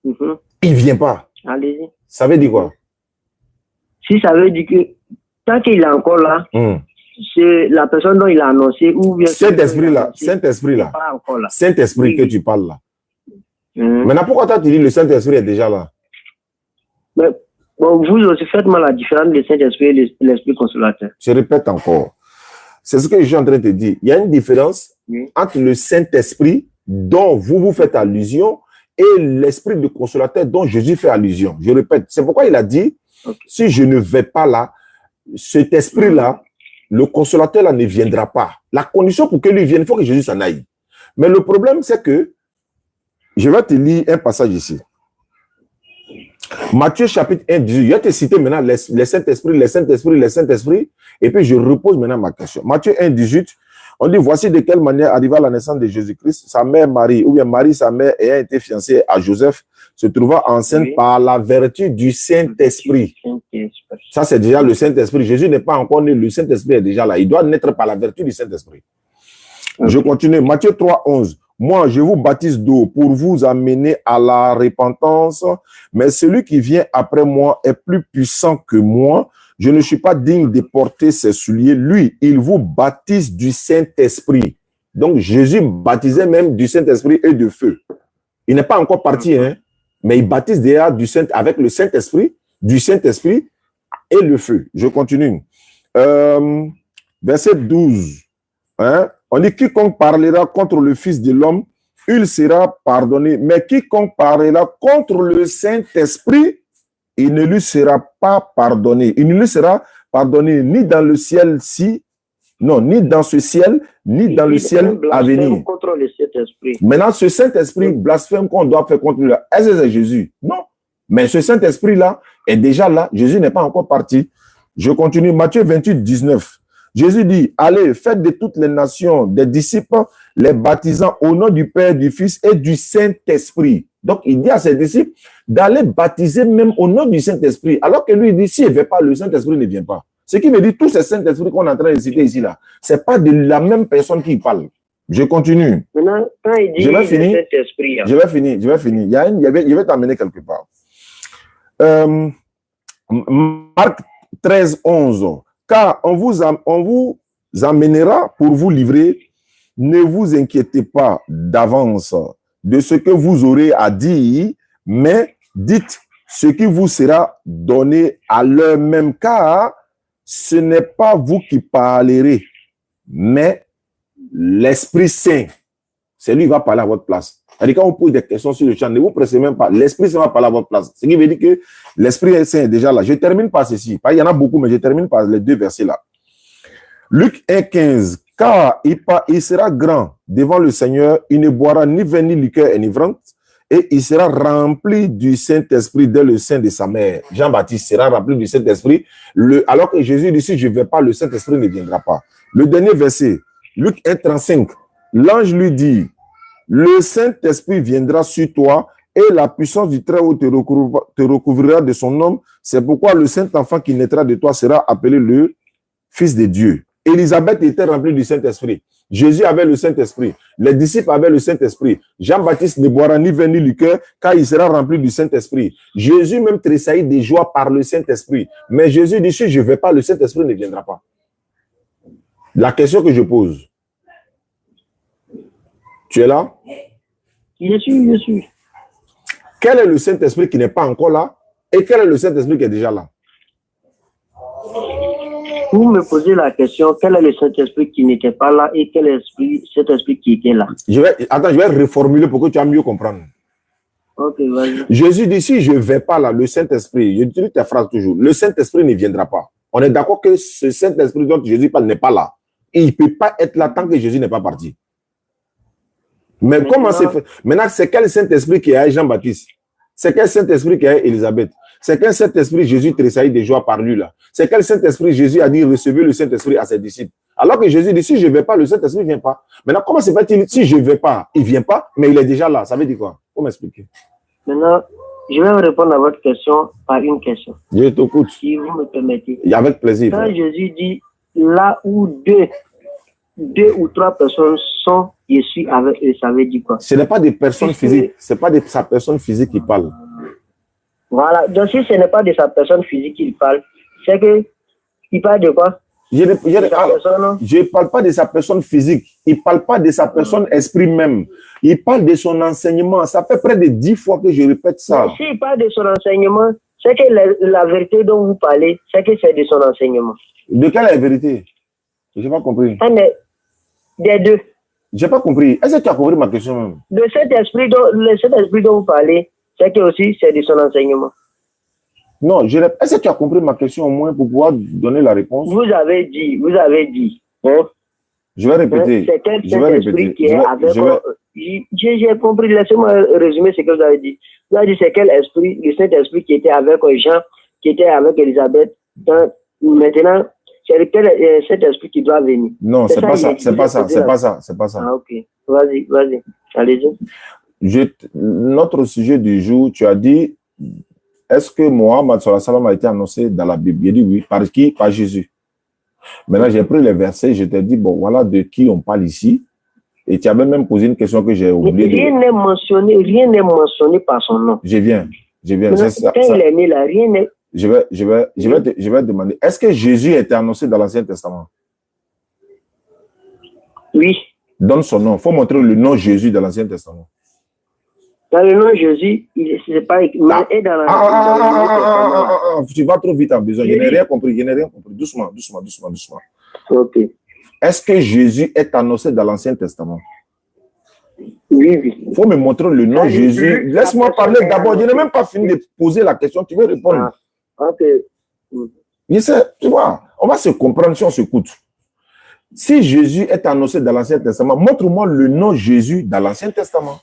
Speaker 2: il ne vient pas.
Speaker 3: Allez-y.
Speaker 2: Ça veut dire quoi?
Speaker 3: Si ça veut dire que tant qu'il est encore là, c'est la personne dont il a annoncé ou bien
Speaker 2: Saint-Esprit là, Saint-Esprit que tu parles là. Maintenant, pourquoi tu dis le Saint-Esprit est déjà là?
Speaker 3: Mais, bon, vous aussi faites-moi la différence de Saint-Esprit et l'Esprit consolateur.
Speaker 2: Je répète encore. C'est ce que je suis en train de te dire. Il y a une différence entre le Saint-Esprit dont vous faites allusion et l'Esprit de consolateur dont Jésus fait allusion. Je répète. C'est pourquoi il a dit, si je ne vais pas là, cet esprit-là, le consolateur là ne viendra pas. La condition pour que lui vienne, il faut que Jésus s'en aille. Mais le problème, c'est que, je vais te lire un passage ici. Matthieu chapitre 1, 18. Je vais te citer maintenant les Saint-Esprit, et puis je repose maintenant ma question. Matthieu 1, 18, on dit, voici de quelle manière arriva la naissance de Jésus-Christ. Sa mère Marie, ou bien Marie, sa mère, ayant été fiancée à Joseph, se trouva enceinte par la vertu du Saint-Esprit. Ça, c'est déjà le Saint-Esprit. Jésus n'est pas encore né, le Saint-Esprit est déjà là. Il doit naître par la vertu du Saint-Esprit. Je continue. Matthieu 3, 11. Moi, je vous baptise d'eau pour vous amener à la repentance, mais celui qui vient après moi est plus puissant que moi. Je ne suis pas digne de porter ses souliers. Lui, il vous baptise du Saint-Esprit. Donc, Jésus baptisait même du Saint-Esprit et de feu. Il n'est pas encore parti, hein, mais il baptise déjà avec le Saint-Esprit, du Saint-Esprit et le feu. Je continue. Verset 12. Hein? On dit, quiconque parlera contre le Fils de l'homme, il sera pardonné. Mais quiconque parlera contre le Saint-Esprit, il ne lui sera pas pardonné. Il ne lui sera pardonné ni dans le ciel-ci, non, ni dans ce ciel, ni dans le ciel à venir.
Speaker 3: Contre le Saint-Esprit.
Speaker 2: Maintenant, ce Saint-Esprit blasphème qu'on doit faire contre lui, est-ce que c'est Jésus? Non. Mais ce Saint-Esprit-là est déjà là. Jésus n'est pas encore parti. Je continue. Matthieu 28, 19. Jésus dit, allez, faites de toutes les nations des disciples, les baptisant au nom du Père, du Fils et du Saint-Esprit. Donc, il dit à ses disciples d'aller baptiser même au nom du Saint-Esprit. Alors que lui, il dit, s'il ne vient pas, le Saint-Esprit ne vient pas. Ce qui veut dire, tous ces Saint-Esprit qu'on est en train de citer ici, là, ce n'est pas de la même personne qui parle. Je continue.
Speaker 3: Maintenant, quand il dit
Speaker 2: je vais finir.
Speaker 3: Saint-Esprit.
Speaker 2: Je vais finir. Je vais t'amener quelque part. Marc 13, 11. Car on vous amènera pour vous livrer. Ne vous inquiétez pas d'avance de ce que vous aurez à dire, mais dites ce qui vous sera donné à l'heure même, car ce n'est pas vous qui parlerez, mais l'Esprit Saint. C'est lui qui va parler à votre place. C'est-à-dire, quand on pose des questions sur le champ, ne vous pressez même pas. L'Esprit Saint va parler à votre place. Ce qui veut dire que l'Esprit Saint est déjà là. Je termine par ceci. Il y en a beaucoup, mais je termine par les deux versets là. Luc 1, 15. Car il sera grand devant le Seigneur, il ne boira ni vin ni liqueur enivrante, et il sera rempli du Saint-Esprit dès le sein de sa mère. Jean-Baptiste sera rempli du Saint-Esprit, alors que Jésus dit, si je ne vais pas, le Saint-Esprit ne viendra pas. Le dernier verset, Luc 1, 35. L'ange lui dit, le Saint-Esprit viendra sur toi et la puissance du Très-Haut te recouvrira de son nom. C'est pourquoi le Saint-Enfant qui naîtra de toi sera appelé le Fils de Dieu. Élisabeth était remplie du Saint-Esprit. Jésus avait le Saint-Esprit. Les disciples avaient le Saint-Esprit. Jean-Baptiste ne boira ni vin ni liqueur car il sera rempli du Saint-Esprit. Jésus même tressaillit de joie par le Saint-Esprit. Mais Jésus dit, si je ne vais pas, le Saint-Esprit ne viendra pas. La question que je pose, tu es là?
Speaker 3: Je suis.
Speaker 2: Quel est le Saint-Esprit qui n'est pas encore là? Et quel est le Saint-Esprit qui est déjà là?
Speaker 3: Vous me posez la question, quel est le Saint-Esprit qui n'était pas là et quel est cet esprit qui était là? Je
Speaker 2: vais reformuler pour que tu aies mieux comprendre.
Speaker 3: Ok, vas-y.
Speaker 2: Jésus dit, si je ne vais pas là, le Saint-Esprit, je dis ta phrase toujours, le Saint-Esprit ne viendra pas. On est d'accord que ce Saint-Esprit dont Jésus parle n'est pas là. Et il ne peut pas être là tant que Jésus n'est pas parti. Mais comment c'est fait? Maintenant, c'est quel Saint-Esprit qui a Jean-Baptiste? C'est quel Saint-Esprit qui a Élisabeth? C'est quel Saint-Esprit Jésus tressaillit de joie par lui là? C'est quel Saint-Esprit Jésus a dit recevez le Saint-Esprit à ses disciples? Alors que Jésus dit si je ne vais pas, le Saint-Esprit ne vient pas. Maintenant, comment se fait-il si je ne vais pas, il ne vient pas, mais il est déjà là? Ça veut dire quoi? Faut m'expliquer.
Speaker 3: Maintenant, je vais répondre à votre question par une question.
Speaker 2: Je t'écoute.
Speaker 3: Si vous me permettez.
Speaker 2: Avec plaisir.
Speaker 3: Quand Jésus dit là où deux ou trois personnes sont, je suis avec eux, ça veut dire quoi?
Speaker 2: Ce n'est pas des personnes physiques, ce n'est pas de sa personne physique qui parle.
Speaker 3: Voilà, donc si ce n'est pas de sa personne physique qu'il parle, c'est qu'il parle de quoi? Je
Speaker 2: ne parle pas de sa personne physique, il ne parle pas de sa personne esprit même, il parle de son enseignement. Ça fait près de 10 fois que je répète ça.
Speaker 3: S'il parle de son enseignement, c'est que la vérité dont vous parlez, c'est que c'est de son enseignement.
Speaker 2: De quelle est la vérité? Je n'ai pas compris.
Speaker 3: Des deux.
Speaker 2: Je n'ai pas compris. Est-ce que tu as compris ma question même?
Speaker 3: De cet esprit dont vous parlez, c'est que aussi c'est de son enseignement.
Speaker 2: Non, est-ce que tu as compris ma question au moins pour pouvoir donner la réponse?
Speaker 3: Vous avez dit. Hein?
Speaker 2: Je vais répéter.
Speaker 3: C'est quel Saint-Esprit qui est avec... J'ai compris, laissez-moi résumer ce que vous avez dit. Vous avez dit c'est quel esprit, le Saint-Esprit qui était avec Jean, qui était avec Élisabeth. Maintenant, c'est quel Saint-Esprit qui doit venir?
Speaker 2: Non, c'est pas ça, c'est pas ça, c'est pas ça, c'est pas ça.
Speaker 3: Ah, ok. Vas-y, allez-y.
Speaker 2: Notre sujet du jour, tu as dit, est-ce que Mohammed sallallahu alayhi wa sallam a été annoncé dans la Bible? J'ai dit oui. Par qui? Par Jésus. Maintenant, j'ai pris les versets, je t'ai dit, bon, voilà de qui on parle ici. Et tu avais même posé une question que j'ai oubliée.
Speaker 3: Rien n'est mentionné par son nom.
Speaker 2: Je viens.
Speaker 3: Quand il est né là, rien n'est...
Speaker 2: Je vais demander, est-ce que Jésus a été annoncé dans l'Ancien Testament?
Speaker 3: Oui.
Speaker 2: Donne son nom. Il faut montrer le nom Jésus dans l'Ancien Testament.
Speaker 3: Dans le nom Jésus, c'est pas écrit.
Speaker 2: Tu vas trop vite en besoin. Je n'ai rien compris. Doucement.
Speaker 3: Ok.
Speaker 2: Est-ce que Jésus est annoncé dans l'Ancien Testament?
Speaker 3: Oui.
Speaker 2: Il faut me montrer le nom Jésus. Laisse-moi parler d'abord. Je n'ai même pas fini de poser la question. Tu veux répondre?
Speaker 3: Ok.
Speaker 2: Je sais, tu vois, on va se comprendre si on s'écoute. Si Jésus est annoncé dans l'Ancien Testament, montre-moi le nom Jésus dans l'Ancien Testament.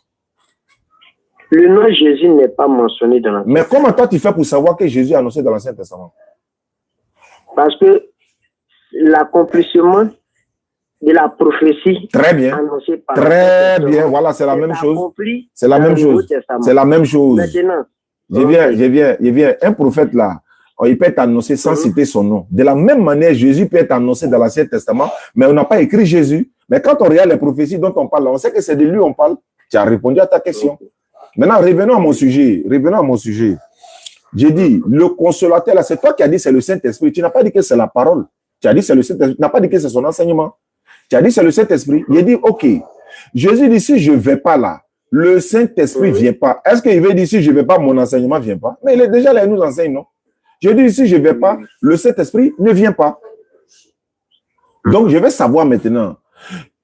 Speaker 3: Le nom Jésus n'est pas mentionné dans l'Ancien Testament.
Speaker 2: Mais comment toi tu fais pour savoir que Jésus est annoncé dans l'Ancien Testament?
Speaker 3: Parce que l'accomplissement de la prophétie.
Speaker 2: Très bien. Très bien. Voilà, c'est la même chose. C'est la même chose. C'est la même chose.
Speaker 3: Maintenant.
Speaker 2: Je viens. Un prophète là, il peut être annoncé sans citer son nom. De la même manière, Jésus peut être annoncé dans l'Ancien Testament, mais on n'a pas écrit Jésus. Mais quand on regarde les prophéties dont on parle, on sait que c'est de lui on parle. Tu as répondu à ta question. Maintenant, revenons à mon sujet. J'ai dit, le consolateur là, c'est toi qui as dit c'est le Saint-Esprit. Tu n'as pas dit que c'est la parole. Tu as dit c'est le Saint-Esprit. Tu n'as pas dit que c'est son enseignement. Tu as dit c'est le Saint-Esprit. Il a dit, ok. Jésus dit, si je ne vais pas là, le Saint-Esprit ne vient pas. Est-ce qu'il veut dire, si je ne vais pas, mon enseignement ne vient pas? Mais il est déjà là, il nous enseigne, non? Je dis, si je ne vais pas, le Saint-Esprit ne vient pas. Donc, je vais savoir maintenant.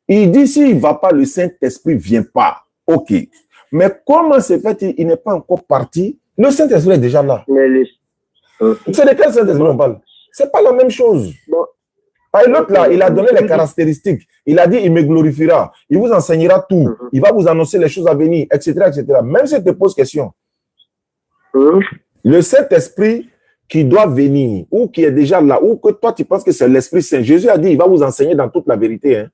Speaker 2: Il dit, s'il ne va pas, le Saint-Esprit ne vient pas. Ok. Mais comment se fait-il, il n'est pas encore parti? Le Saint-Esprit est déjà là. C'est de quel Saint-Esprit on parle? Ce n'est pas la même chose. Par l'autre là, il a donné les caractéristiques. Il a dit, il me glorifiera. Il vous enseignera tout. Il va vous annoncer les choses à venir, etc., etc. Même si je te pose question. Le Saint-Esprit qui doit venir, ou qui est déjà là, ou que toi tu penses que c'est l'Esprit Saint. Jésus a dit, il va vous enseigner dans toute la vérité.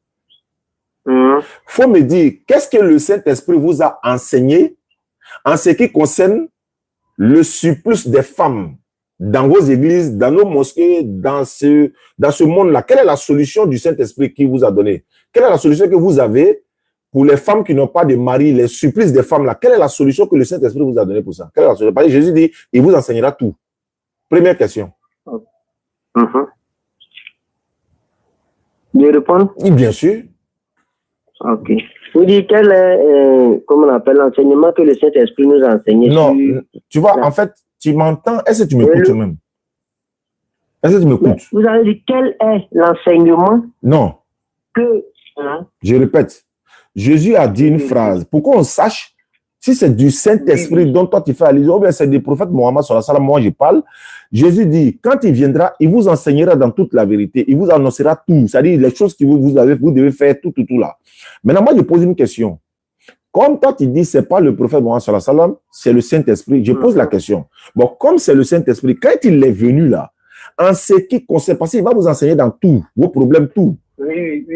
Speaker 2: Faut me dire, qu'est-ce que le Saint-Esprit vous a enseigné en ce qui concerne le surplus des femmes dans vos églises, dans nos mosquées, dans ce monde-là? Quelle est la solution du Saint-Esprit qui vous a donné? Quelle est la solution que vous avez pour les femmes qui n'ont pas de mari, les supplices des femmes-là? Quelle est la solution que le Saint-Esprit vous a donnée pour ça? Quelle est la solution? Parce que Jésus dit, il vous enseignera tout. Première question.
Speaker 3: Je réponds?
Speaker 2: Oui, bien sûr.
Speaker 3: Ok. Vous dites quel est, comment on appelle, l'enseignement que le Saint-Esprit nous a enseigné?
Speaker 2: Non, tu vois, en fait, tu m'entends? Est-ce que tu m'écoutes même? Est-ce que tu m'écoutes?
Speaker 3: Vous avez dit quel est l'enseignement?
Speaker 2: Non. Je répète. Jésus a dit une phrase. Pour qu'on sache si c'est du Saint-Esprit dont toi tu fais allusion, ou bien c'est des prophètes Mohammed sallallahu alayhi wa sallam, moi je parle. Jésus dit, quand il viendra, il vous enseignera dans toute la vérité. Il vous annoncera tout. C'est-à-dire les choses que vous devez faire, tout là. Maintenant, moi je pose une question. Comme toi, tu dis, c'est pas le prophète Mohammed sallallahu alayhi wa sallam, c'est le Saint-Esprit. Je pose la question. Bon, comme c'est le Saint-Esprit, quand il est venu là, en ce qui concerne, parce qu'il va vous enseigner dans tout, vos problèmes, tout.
Speaker 3: Oui.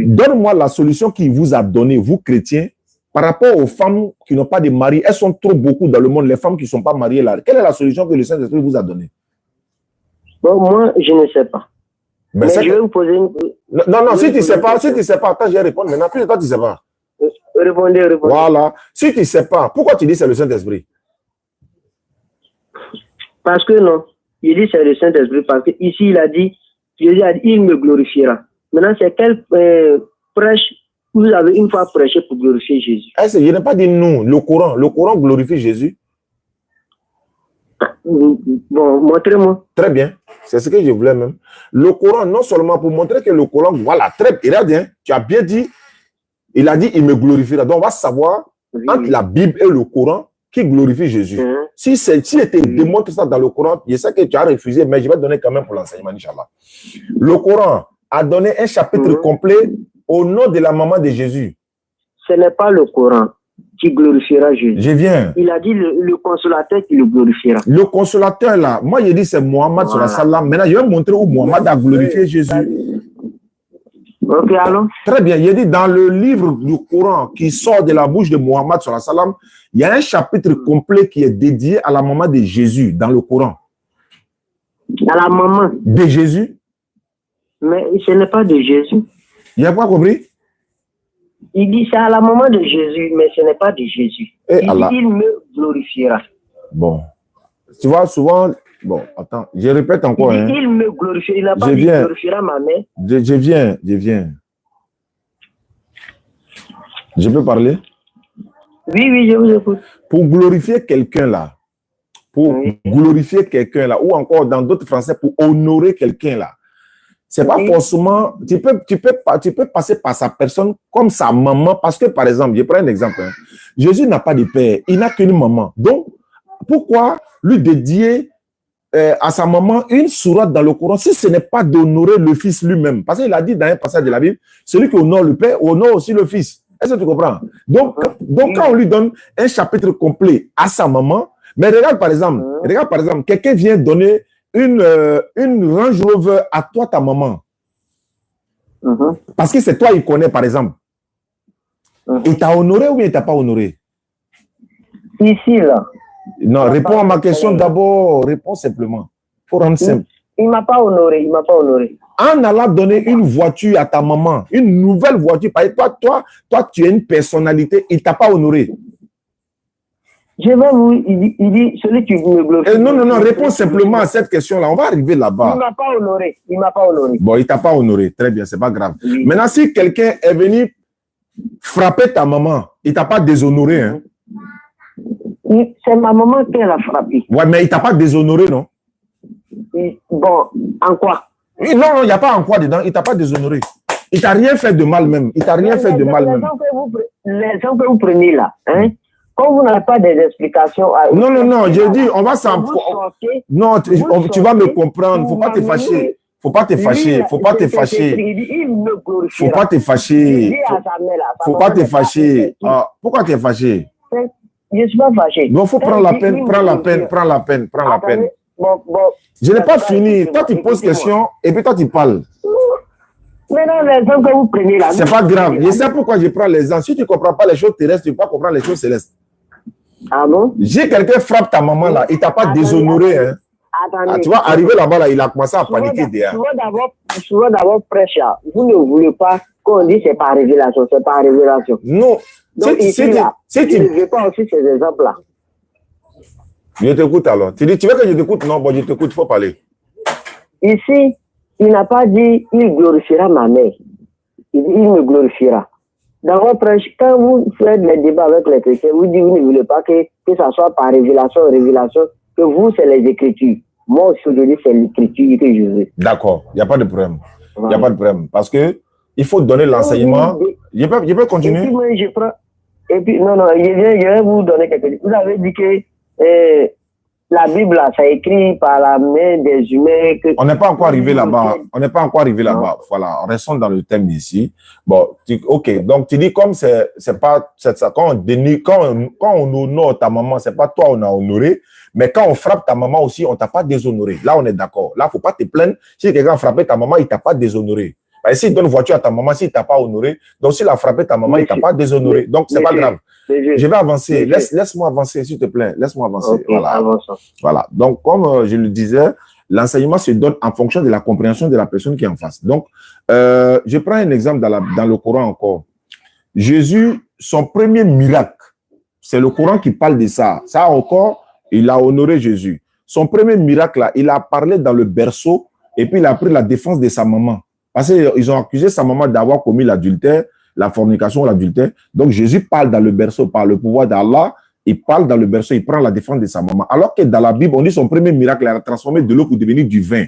Speaker 2: Donne-moi la solution qu'il vous a donnée, vous chrétiens, par rapport aux femmes qui n'ont pas de mari. Elles sont trop beaucoup dans le monde, les femmes qui ne sont pas mariées là. Quelle est la solution que le Saint-Esprit vous a donnée?
Speaker 3: Bon, moi, je ne sais pas.
Speaker 2: Mais
Speaker 3: je vais vous poser une...
Speaker 2: Non, si tu ne sais pas, attends, je vais répondre maintenant. Puis toi, tu ne sais pas.
Speaker 3: Répondez.
Speaker 2: Voilà. Si tu ne sais pas, pourquoi tu dis c'est le Saint-Esprit?
Speaker 3: Parce que non. Il dit c'est le Saint-Esprit parce qu'ici, il a dit, Jésus a dit, il me glorifiera. Maintenant, c'est quel prêche vous avez une fois prêché pour glorifier Jésus?
Speaker 2: Je n'ai pas dit nous, le Coran glorifie Jésus.
Speaker 3: Bon, montrez-moi.
Speaker 2: Très bien, c'est ce que je voulais même. Le Coran, non seulement pour montrer que le Coran, voilà, très bien, tu as bien dit, il a dit, il me glorifiera. Donc, on va savoir, entre la Bible et le Coran, qui glorifie Jésus. Si tu démontres ça dans le Coran, je sais que tu as refusé, mais je vais te donner quand même pour l'enseignement, Inch'Allah. Le Coran a donné un chapitre complet au nom de la maman de Jésus.
Speaker 3: Ce n'est pas le Coran qui glorifiera Jésus.
Speaker 2: Je viens.
Speaker 3: Il a dit le consolateur qui le glorifiera.
Speaker 2: Le consolateur là, moi je dis c'est Mohammed sallallahu alayhi wa sallam. Maintenant je vais montrer où Mohammed a glorifié Jésus.
Speaker 3: Ok, alors.
Speaker 2: Très bien, il dit dans le livre du Coran qui sort de la bouche de Mohammed sallallahu alayhi wa sallam, il y a un chapitre complet qui est dédié à la maman de Jésus dans le Coran.
Speaker 3: À la maman
Speaker 2: de Jésus?
Speaker 3: Mais ce n'est pas de Jésus.
Speaker 2: Il n'a pas compris?
Speaker 3: Il dit c'est à la maman de Jésus, mais ce n'est pas de Jésus. Il dit il me glorifiera.
Speaker 2: Bon, tu vois souvent, bon, attends, je répète encore.
Speaker 3: Il dit il me glorifiera, il n'a pas dit glorifiera ma mère.
Speaker 2: Je viens. Je peux parler?
Speaker 3: Oui, je vous écoute.
Speaker 2: Pour glorifier quelqu'un là, glorifier quelqu'un là, ou encore dans d'autres français, pour honorer quelqu'un là, c'est pas forcément, tu peux passer par sa personne comme sa maman, parce que par exemple, je prends un exemple, Jésus n'a pas de père, il n'a qu'une maman. Donc, pourquoi lui dédier à sa maman une sourate dans le Coran si ce n'est pas d'honorer le fils lui-même? Parce qu'il a dit dans un passage de la Bible, celui qui honore le père honore aussi le fils. Est-ce que tu comprends? Donc quand on lui donne un chapitre complet à sa maman, mais regarde par exemple, quelqu'un vient donner une Range Rover à toi, ta maman. Parce que c'est toi, il connaît, par exemple. Il t'a honoré ou bien il t'a pas honoré?
Speaker 3: Ici, là.
Speaker 2: Non, réponds à ma question d'abord. Réponds simplement. Il faut rendre simple.
Speaker 3: Il ne m'a pas honoré.
Speaker 2: En allant donner une voiture à ta maman, une nouvelle voiture, parce que toi, tu es une personnalité, il ne t'a pas honoré.
Speaker 3: Je vais vous, il dit, celui qui me glorifie.
Speaker 2: Non, réponds simplement à cette question-là. On va arriver là-bas.
Speaker 3: Il ne m'a pas honoré.
Speaker 2: Bon, il ne t'a pas honoré. Très bien, c'est pas grave. Oui. Maintenant, si quelqu'un est venu frapper ta maman, il ne t'a pas déshonoré. Hein?
Speaker 3: C'est ma maman qui l'a frappé.
Speaker 2: Ouais, mais il ne t'a pas déshonoré, non?
Speaker 3: Bon, en quoi?
Speaker 2: Non, il n'y a pas en quoi dedans. Il ne t'a pas déshonoré. Il ne t'a rien fait de mal même. Les exemples
Speaker 3: que vous prenez là, hein? Quand vous n'avez pas des explications...
Speaker 2: Non, je dis, on va s'en... Non, tu vas me comprendre. Il ne faut pas te fâcher. Faut pas te fâcher. Faut pas te fâcher. Pourquoi tu es fâché?
Speaker 3: Je ne suis pas fâché.
Speaker 2: Non, il faut prendre la peine. Je n'ai pas fini. Toi, tu poses question et puis toi, tu parles.
Speaker 3: Mais non, les gens que vous prenez là...
Speaker 2: C'est pas grave. Je sais pourquoi je prends les gens. Si tu ne comprends pas les choses terrestres, tu ne peux pas comprendre les choses célestes.
Speaker 3: Ah bon?
Speaker 2: J'ai quelqu'un frappe ta maman là, il t'a pas déshonoré. Hein? Tu vas arriver là-bas là, il a commencé à paniquer derrière.
Speaker 3: Souvent d'abord prêche là, vous ne voulez pas qu'on dise c'est pas révélation, c'est pas révélation.
Speaker 2: Non.
Speaker 3: Donc ici là, tu ne veux pas aussi ces exemples là.
Speaker 2: Je t'écoute alors. Tu dis, tu veux que je t'écoute? Non, bon, je t'écoute, il faut parler.
Speaker 3: Ici, il n'a pas dit il glorifiera ma mère. Il dit il me glorifiera. Dans votre prêche, quand vous faites des débats avec les chrétiens, vous dites vous ne voulez pas que ça soit par révélation, que vous, c'est les Écritures. Moi aussi, je dis c'est l'Écriture que je veux.
Speaker 2: D'accord, il n'y a pas de problème. Il n'y a pas de problème. Parce que il faut donner l'enseignement. Je peux continuer?
Speaker 3: Et puis, moi, je vais vous donner quelque chose. Vous avez dit que la Bible, là, ça écrit par la main des humains.
Speaker 2: On n'est pas encore arrivé là-bas. On n'est pas encore arrivé là-bas. Voilà, restons dans le thème ici. Bon, ok. Donc, tu dis comme c'est pas ça. Quand on honore ta maman, c'est pas toi on a honoré. Mais quand on frappe ta maman aussi, on t'a pas déshonoré. Là, on est d'accord. Là, faut pas te plaindre. Si quelqu'un a frappé ta maman, il t'a pas déshonoré. S'il donne une voiture à ta maman, s'il t'a pas honoré, donc s'il a frappé ta maman, il t'a pas déshonoré. Donc, c'est pas grave. Je vais avancer. Laisse-moi avancer, s'il te plaît. Laisse-moi avancer.
Speaker 3: Okay,
Speaker 2: voilà. Voilà. Donc, comme je le disais, l'enseignement se donne en fonction de la compréhension de la personne qui est en face. Donc, je prends un exemple dans le Coran encore. Jésus, son premier miracle, c'est le Coran qui parle de ça. Ça encore, il a honoré Jésus. Son premier miracle, là, il a parlé dans le berceau et puis il a pris la défense de sa maman. Parce qu'ils ont accusé sa maman d'avoir commis l'adultère, la fornication, l'adultère. Donc, Jésus parle dans le berceau par le pouvoir d'Allah. Il parle dans le berceau, il prend la défense de sa maman. Alors que dans la Bible, on dit son premier miracle, il a transformé de l'eau pour devenir du vin.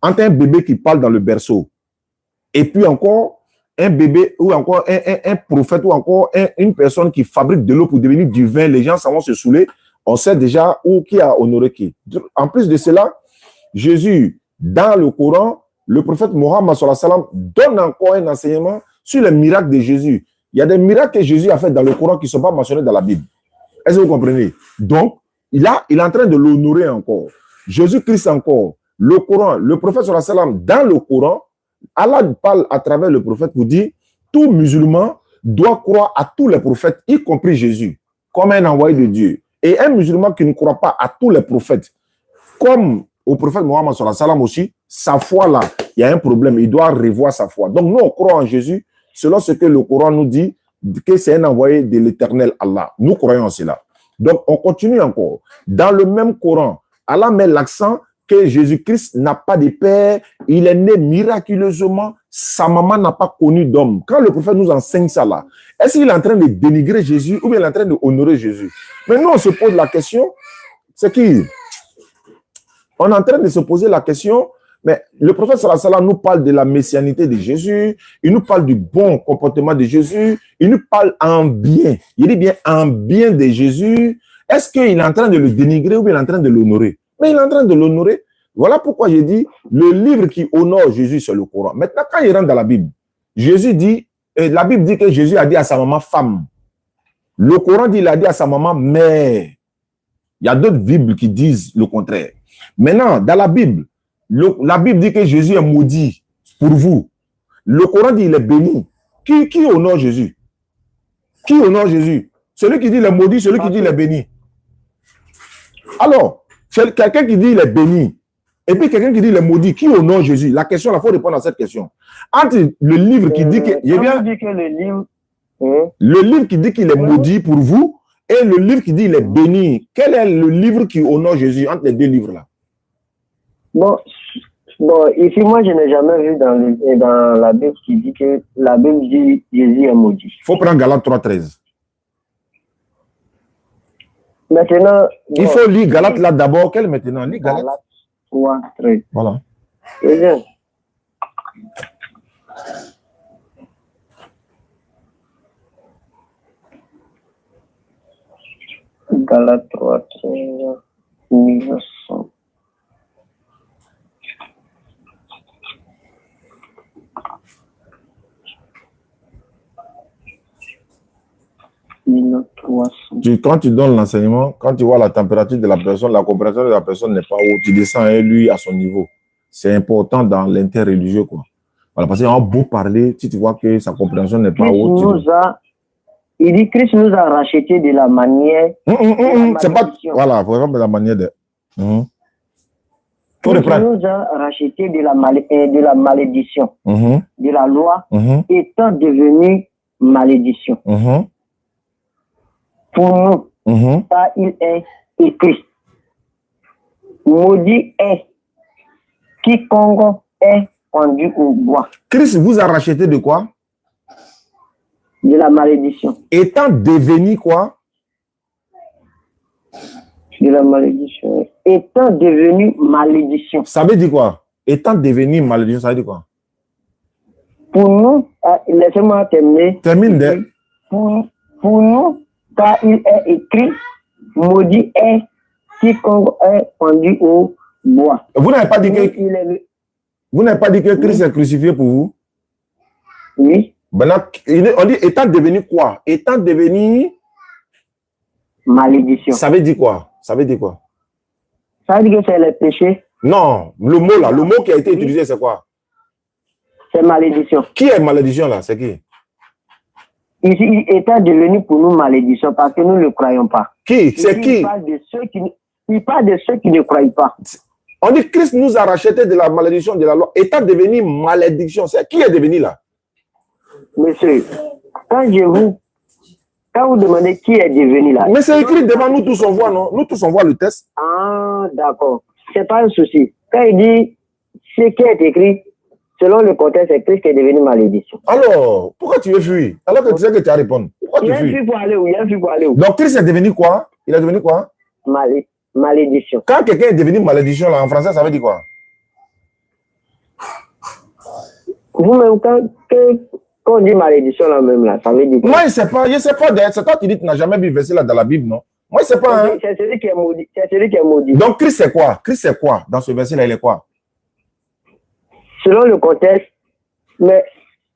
Speaker 2: Entre un bébé qui parle dans le berceau et puis encore un bébé ou encore un prophète ou encore une personne qui fabrique de l'eau pour devenir du vin, les gens vont se saouler. On sait déjà qui a honoré qui. En plus de cela, Jésus, dans le Coran, le prophète Mohammed donne encore un enseignement sur les miracles de Jésus. Il y a des miracles que Jésus a fait dans le Coran qui ne sont pas mentionnés dans la Bible. Est-ce que vous comprenez? Donc, il est en train de l'honorer encore. Jésus-Christ encore, le Coran, le prophète dans le Coran, Allah parle à travers le prophète pour dire tout musulman doit croire à tous les prophètes, y compris Jésus, comme un envoyé de Dieu. Et un musulman qui ne croit pas à tous les prophètes, comme au prophète Mohammed aussi, sa foi là, il y a un problème, il doit revoir sa foi. Donc nous, on croit en Jésus, selon ce que le Coran nous dit, que c'est un envoyé de l'éternel Allah. Nous croyons en cela. Donc on continue encore. Dans le même Coran, Allah met l'accent que Jésus-Christ n'a pas de père, il est né miraculeusement, sa maman n'a pas connu d'homme. Quand le prophète nous enseigne ça là, est-ce qu'il est en train de dénigrer Jésus ou bien il est en train de honorer Jésus? Mais nous, on se pose la question, c'est qui? On est en train de se poser la question, mais le prophète sallallahu nous parle de la messianité de Jésus, il nous parle du bon comportement de Jésus, il nous parle en bien, il dit bien en bien de Jésus. Est-ce qu'il est en train de le dénigrer ou bien il est en train de l'honorer? Mais il est en train de l'honorer. Voilà pourquoi j'ai dit, le livre qui honore Jésus, c'est le Coran. Maintenant, quand il rentre dans la Bible, Jésus dit, la Bible dit que Jésus a dit à sa maman femme. Le Coran dit, il a dit à sa maman mère. Il y a d'autres Bibles qui disent le contraire. Maintenant, dans la Bible dit que Jésus est maudit pour vous. Le Coran dit il est béni. Qui honore Jésus? Qui honore Jésus? Celui qui dit il est maudit, celui qui dit il est béni. Alors, c'est quelqu'un qui dit il est béni, et puis quelqu'un qui dit il est maudit, qui honore Jésus? La question, il faut répondre à cette question. Entre le livre qui dit que... le livre qui dit qu'il est maudit pour vous, et le livre qui dit il est béni, quel est le livre qui honore Jésus entre les deux livres-là?
Speaker 3: Bon, ici, moi, je n'ai jamais vu dans la Bible qui dit que la Bible dit Jésus est maudit.
Speaker 2: Il faut prendre Galates 3.13.
Speaker 3: Maintenant,
Speaker 2: il faut lire Galates là d'abord. Quel maintenant? Lis Galates
Speaker 3: 3.13.
Speaker 2: Voilà.
Speaker 3: C'est bien. Galates 3.13. 1900.
Speaker 2: Quand tu donnes l'enseignement, quand tu vois la température de la personne, la compréhension de la personne n'est pas haute, tu descends lui à son niveau. C'est important dans l'interreligieux, quoi. Voilà, parce qu'il a beau parler, si tu vois que sa compréhension n'est pas haute.
Speaker 3: Il dit Christ nous a racheté de la manière.
Speaker 2: C'est pas. Voilà, il faut de la manière de.
Speaker 3: Christ nous a racheté de la malédiction, de la loi, étant devenu malédiction. Pour nous, car il est écrit. Maudit est quiconque est pendu au bois.
Speaker 2: Christ vous a racheté de quoi?
Speaker 3: De la malédiction.
Speaker 2: Étant devenu quoi?
Speaker 3: De la malédiction. Étant devenu malédiction.
Speaker 2: Ça veut dire quoi? Étant devenu malédiction, ça veut dire quoi?
Speaker 3: Pour nous, laissez-moi terminer.
Speaker 2: Termine de.
Speaker 3: Pour nous, car il est écrit, maudit est quiconque est pendu au bois.
Speaker 2: Vous n'avez pas dit que, vous n'avez pas dit que Christ
Speaker 3: Oui.
Speaker 2: est crucifié pour vous?
Speaker 3: Oui,
Speaker 2: Maintenant, on dit étant devenu quoi? Étant devenu,
Speaker 3: malédiction.
Speaker 2: ça veut dire quoi? Ça veut dire quoi?
Speaker 3: Ça veut dire que c'est le péché,
Speaker 2: Non, le mot là, le mot qui a été utilisé, c'est quoi?
Speaker 3: c'est malédiction.
Speaker 2: Qui est malédiction là? C'est qui?
Speaker 3: Ici, il est devenu pour nous malédiction parce que nous ne le croyons pas.
Speaker 2: Qui?
Speaker 3: Ici,
Speaker 2: C'est qui?
Speaker 3: Il parle de ceux qui, il parle de ceux qui ne croient pas.
Speaker 2: On dit Christ nous a racheté de la malédiction de la loi. Étant devenu malédiction, c'est qui est devenu là?
Speaker 3: Monsieur, quand vous demandez qui est devenu là.
Speaker 2: Mais c'est écrit devant nous tous, on voit, non? Nous tous, on voit le test.
Speaker 3: Ah, d'accord. C'est pas un souci. Quand il dit ce qui est écrit, selon le contexte, c'est Christ qui est devenu malédiction.
Speaker 2: Alors, pourquoi tu veux fuir? Alors que tu sais que tu as répondu. Pourquoi
Speaker 3: Il
Speaker 2: tu
Speaker 3: y a un
Speaker 2: fuis?
Speaker 3: fui pour aller où? Il y a un fui pour aller où?
Speaker 2: Donc Christ est devenu quoi? Il est devenu quoi?
Speaker 3: Malédiction.
Speaker 2: Quand quelqu'un est devenu malédiction, là, en français, ça veut dire quoi?
Speaker 3: Vous-même, quand on dit malédiction là même là, ça veut dire quoi?
Speaker 2: Moi, je ne sais pas. C'est toi qui dis que tu n'as jamais vu verset là dans la Bible, non? Moi, je ne sais pas. Hein?
Speaker 3: C'est celui qui est maudit. C'est celui qui est maudit.
Speaker 2: Donc, Christ, c'est quoi? Christ, c'est quoi? Dans ce verset-là, il est quoi?
Speaker 3: Selon le contexte, mais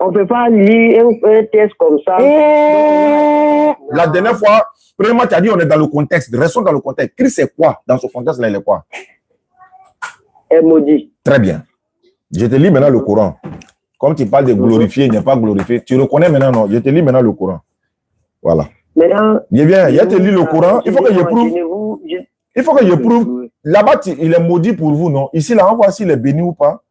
Speaker 3: on ne peut pas lire un texte comme ça.
Speaker 2: La dernière fois, premièrement, tu as dit on est dans le contexte. Restons dans le contexte. Christ, c'est quoi? Dans ce contexte-là, il est quoi?
Speaker 3: Est maudit.
Speaker 2: Très bien. Je te lis maintenant le Coran. Comme tu parles de glorifier, il n'est pas glorifié. Tu reconnais maintenant, non? Je te lis maintenant le Coran. Voilà.
Speaker 3: Maintenant,
Speaker 2: Bien, il y a te lis le Coran. Il faut que je prouve. Il faut que je prouve. Là-bas, il est maudit pour vous, non? Ici, là, on voit s'il est béni ou pas.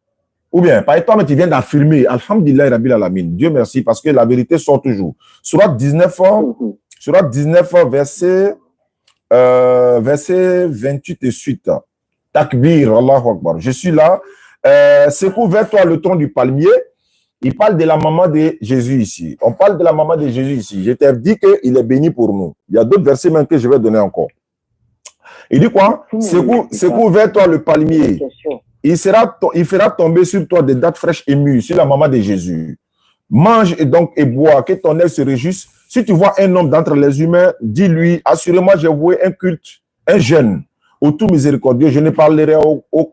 Speaker 2: Ou bien, par exemple, tu viens d'affirmer, Alhamdulillah Rabbil Alamin. Dieu merci, parce que la vérité sort toujours. Surat 19, verset 28 et suite. Takbir, Allahu Akbar. Je suis là. Secoue vers toi le tronc du palmier. Il parle de la maman de Jésus ici. On parle de la maman de Jésus ici. Je t'ai dit qu'il est béni pour nous. Il y a d'autres versets même que je vais donner encore. Il dit quoi? Secoue vers toi le palmier. Il fera tomber sur toi des dattes fraîches et mûres, sur la maman de Jésus. Mange et donc et bois, que ton œil se réjouisse. Si tu vois un homme d'entre les humains, dis-lui, assurément j'ai voué un culte, un jeûne, au tout miséricordieux. Je ne parlerai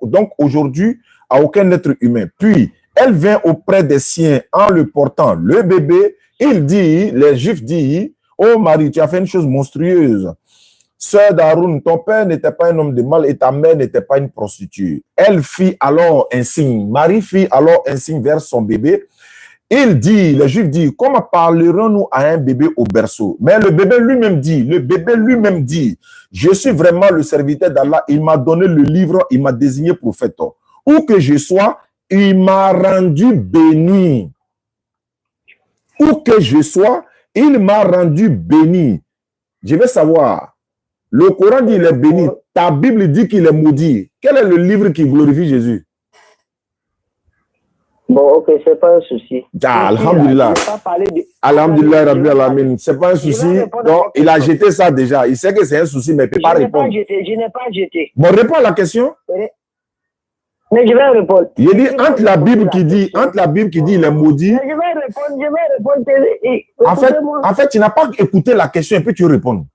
Speaker 2: donc aujourd'hui à aucun être humain. Puis, elle vint auprès des siens en le portant, le bébé. Il dit, les Juifs disent, oh Marie, tu as fait une chose monstrueuse. Sœur d'Aaron, ton père n'était pas un homme de mal et ta mère n'était pas une prostituée. Elle fit alors un signe. Marie fit alors un signe vers son bébé. Il dit, les Juifs disent, comment parlerons-nous à un bébé au berceau? Mais le bébé lui-même dit, je suis vraiment le serviteur d'Allah. Il m'a donné le livre, il m'a désigné prophète. Où que je sois, il m'a rendu béni. Où que je sois, il m'a rendu béni. Je veux savoir. Le Coran dit qu'il est béni. Ta Bible dit qu'il est maudit. Quel est le livre qui glorifie Jésus?
Speaker 3: Bon, ok, c'est pas un souci.
Speaker 2: Ah, Alhamdulillah. Alhamdulillah, Rabbi Alamin. C'est pas un souci. Donc, il a jeté ça déjà. Il sait que c'est un souci, mais il ne peut pas répondre.
Speaker 3: Je n'ai pas jeté.
Speaker 2: Bon, réponds à la question.
Speaker 3: Mais je vais répondre.
Speaker 2: Il dit entre la Bible qui dit il est maudit.
Speaker 3: Mais je vais répondre.
Speaker 2: En fait, tu n'as pas écouté la question et puis tu réponds.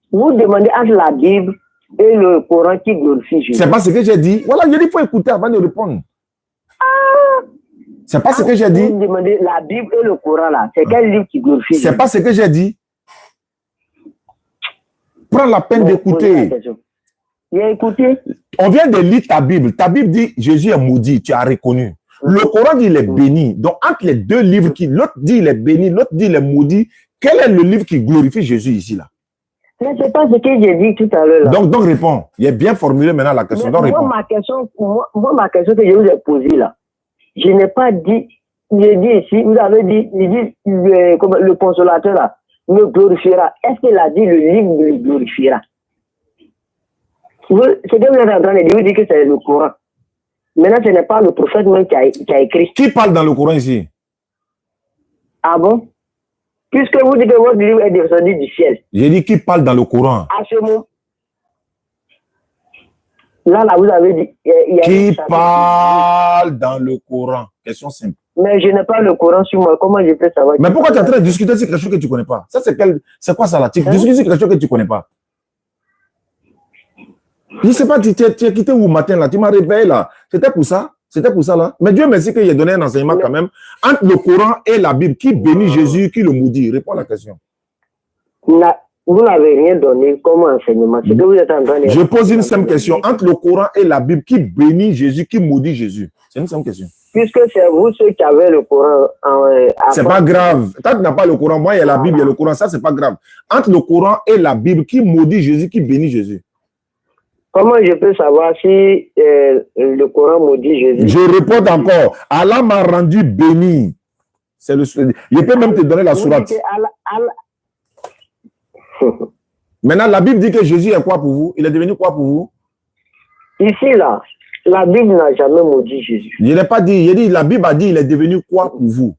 Speaker 3: Vous demandez entre la Bible et le Coran qui glorifie Jésus.
Speaker 2: C'est pas ce que j'ai dit. Voilà, je dis qu'il faut écouter avant de répondre. C'est pas ce que j'ai dit.
Speaker 3: Vous demandez la Bible et le Coran là. C'est quel livre qui glorifie Jésus?
Speaker 2: C'est pas ce que j'ai dit. Prends la peine d'écouter.
Speaker 3: J'ai écouté.
Speaker 2: On vient de lire ta Bible. Ta Bible dit Jésus est maudit. Tu as reconnu. Le Coran dit il est béni. Donc, entre les deux livres, l'autre dit il est béni, l'autre dit il est maudit. Quel est le livre qui glorifie Jésus ici là?
Speaker 3: Mais c'est pas ce que j'ai dit tout à l'heure.
Speaker 2: Donc réponds. Il est bien formulé maintenant la question. Donc réponds.
Speaker 3: Ma question que je vous ai posée là, je n'ai pas dit, j'ai dit ici, vous avez dit, le consolateur là, me glorifiera. Est-ce qu'il a dit le livre me glorifiera? C'est que vous êtes en train de dire, vous dites que c'est le Coran. Maintenant, ce n'est pas le prophète même qui a écrit.
Speaker 2: Qui parle dans le Coran ici?
Speaker 3: Ah bon? Puisque vous dites que votre livre est descendu du ciel.
Speaker 2: J'ai dit qui parle dans le Coran.
Speaker 3: À ce moment. Là, vous avez dit.
Speaker 2: Qui parle dans le Coran? Question simple.
Speaker 3: Mais je n'ai pas le Coran sur moi. Comment je peux savoir?
Speaker 2: Mais pourquoi tu es en train de discuter sur quelque chose que tu ne connais pas? Ça, c'est quoi ça là? Tu discutes sur quelque chose que tu ne connais pas. Je ne sais pas, tu es quitté où matin là? Tu m'as réveillé là. C'était pour ça? C'était pour ça là? Mais Dieu merci qu'il ait donné un enseignement quand même. Entre le Coran et la Bible, qui bénit Jésus, qui le maudit? Réponds à la question.
Speaker 3: Vous n'avez rien donné comme enseignement. C'est que vous êtes en train de...
Speaker 2: Je pose une simple question. Entre le Coran et la Bible, qui bénit Jésus, qui maudit Jésus? C'est une simple question.
Speaker 3: Puisque c'est vous ceux qui avez le Coran...
Speaker 2: c'est pas grave. Tant que tu n'as pas le Coran, moi, il y a la Bible, il y a le Coran. Ça, c'est pas grave. Entre le Coran et la Bible, qui maudit Jésus, qui bénit Jésus?
Speaker 3: Comment je peux savoir si le Coran maudit Jésus?
Speaker 2: Je réponds encore. Allah m'a rendu béni. Je peux même te donner la sourate. Maintenant, la Bible dit que Jésus est quoi pour vous? Il est devenu quoi pour vous?
Speaker 3: Ici, là, la Bible n'a jamais maudit Jésus.
Speaker 2: Je n'ai pas dit. La Bible a dit il est devenu quoi pour vous?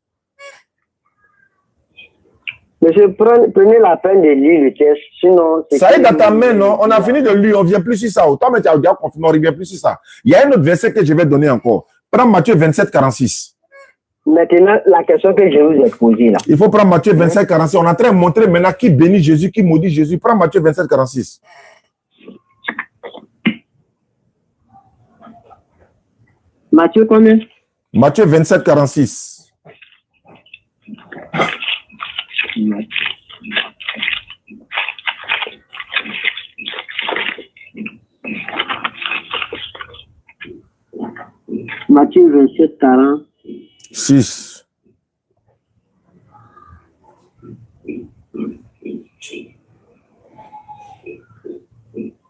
Speaker 3: Monsieur, prenez la peine de lire le texte, sinon...
Speaker 2: Ça est dans ta main, non? On a fini de lire, on ne vient plus sur ça. Toi, mais tu as déjà confirmé, on ne revient plus sur ça. Il y a un autre verset que je vais donner encore. Prends Matthieu 27, 46.
Speaker 3: Maintenant, la question que je vous ai posée là.
Speaker 2: Il faut prendre Matthieu 25, 46. On est en train de montrer maintenant qui bénit Jésus, qui maudit Jésus. Prends Matthieu 27, 46.
Speaker 3: Matthieu combien?
Speaker 2: Matthieu 27, 46.
Speaker 3: Matthieu 27,
Speaker 2: 46.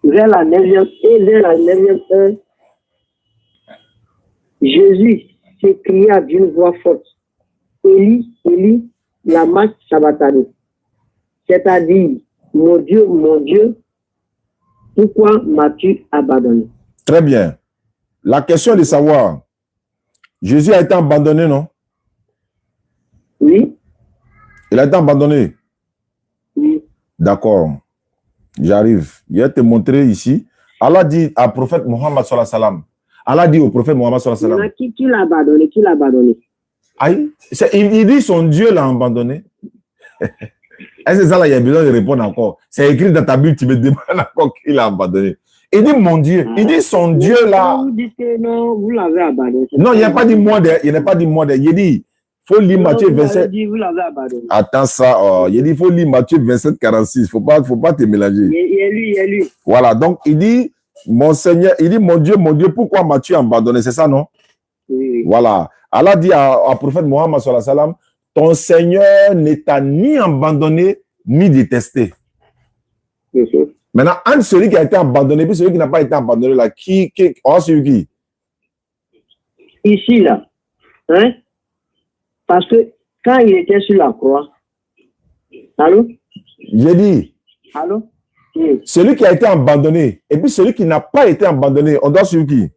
Speaker 3: Vers la 9e et vers la 9e heure, Jésus s'écria d'une voix forte: Élie, Élie, lama sabachthani. C'est-à-dire, mon Dieu, pourquoi m'as-tu abandonné?
Speaker 2: Très bien. La question est de savoir, Jésus a été abandonné, non?
Speaker 3: Oui.
Speaker 2: Il a été abandonné?
Speaker 3: Oui.
Speaker 2: D'accord. J'arrive. Je vais te montrer ici. Allah dit à prophète Mohammed sallallahu alayhi wa sallam. Allah dit au prophète Mohammed sallallahu alayhi wa sallam.
Speaker 3: Qui l'a abandonné? Qui l'a abandonné?
Speaker 2: Aïe. Il dit son Dieu l'a abandonné. Est-ce que ça là, il y a besoin de répondre encore? C'est écrit dans ta Bible, tu me demandes encore qui l'a abandonné. Il dit mon Dieu. Il dit son Dieu là.
Speaker 3: Vous dites que non, vous l'avez abandonné.
Speaker 2: Non, il n'y a pas dit moi de. Il n'a pas dit moi de. Il dit, faut lire Matthieu 27.
Speaker 3: Vous l'avez abandonné.
Speaker 2: Attends ça. Il dit, faut lire Matthieu 27, 46. Faut pas te mélanger.
Speaker 3: Il est lui.
Speaker 2: Voilà. Donc, il dit, mon Seigneur, il dit, mon Dieu, pourquoi m'as-tu abandonné? C'est ça, non?
Speaker 3: Oui.
Speaker 2: Voilà. Allah dit à prophète Mohammed sallallahu alayhi wa sallam, ton Seigneur ne t'a ni abandonné, ni détesté.
Speaker 3: Oui.
Speaker 2: Maintenant, entre celui qui a été abandonné et celui qui n'a pas été abandonné, là, on suit qui?
Speaker 3: Ici, là. Hein? Parce que quand il était sur la croix, allô?
Speaker 2: J'ai dit,
Speaker 3: allô? Oui.
Speaker 2: Celui qui a été abandonné et puis celui qui n'a pas été abandonné, on doit suivre qui?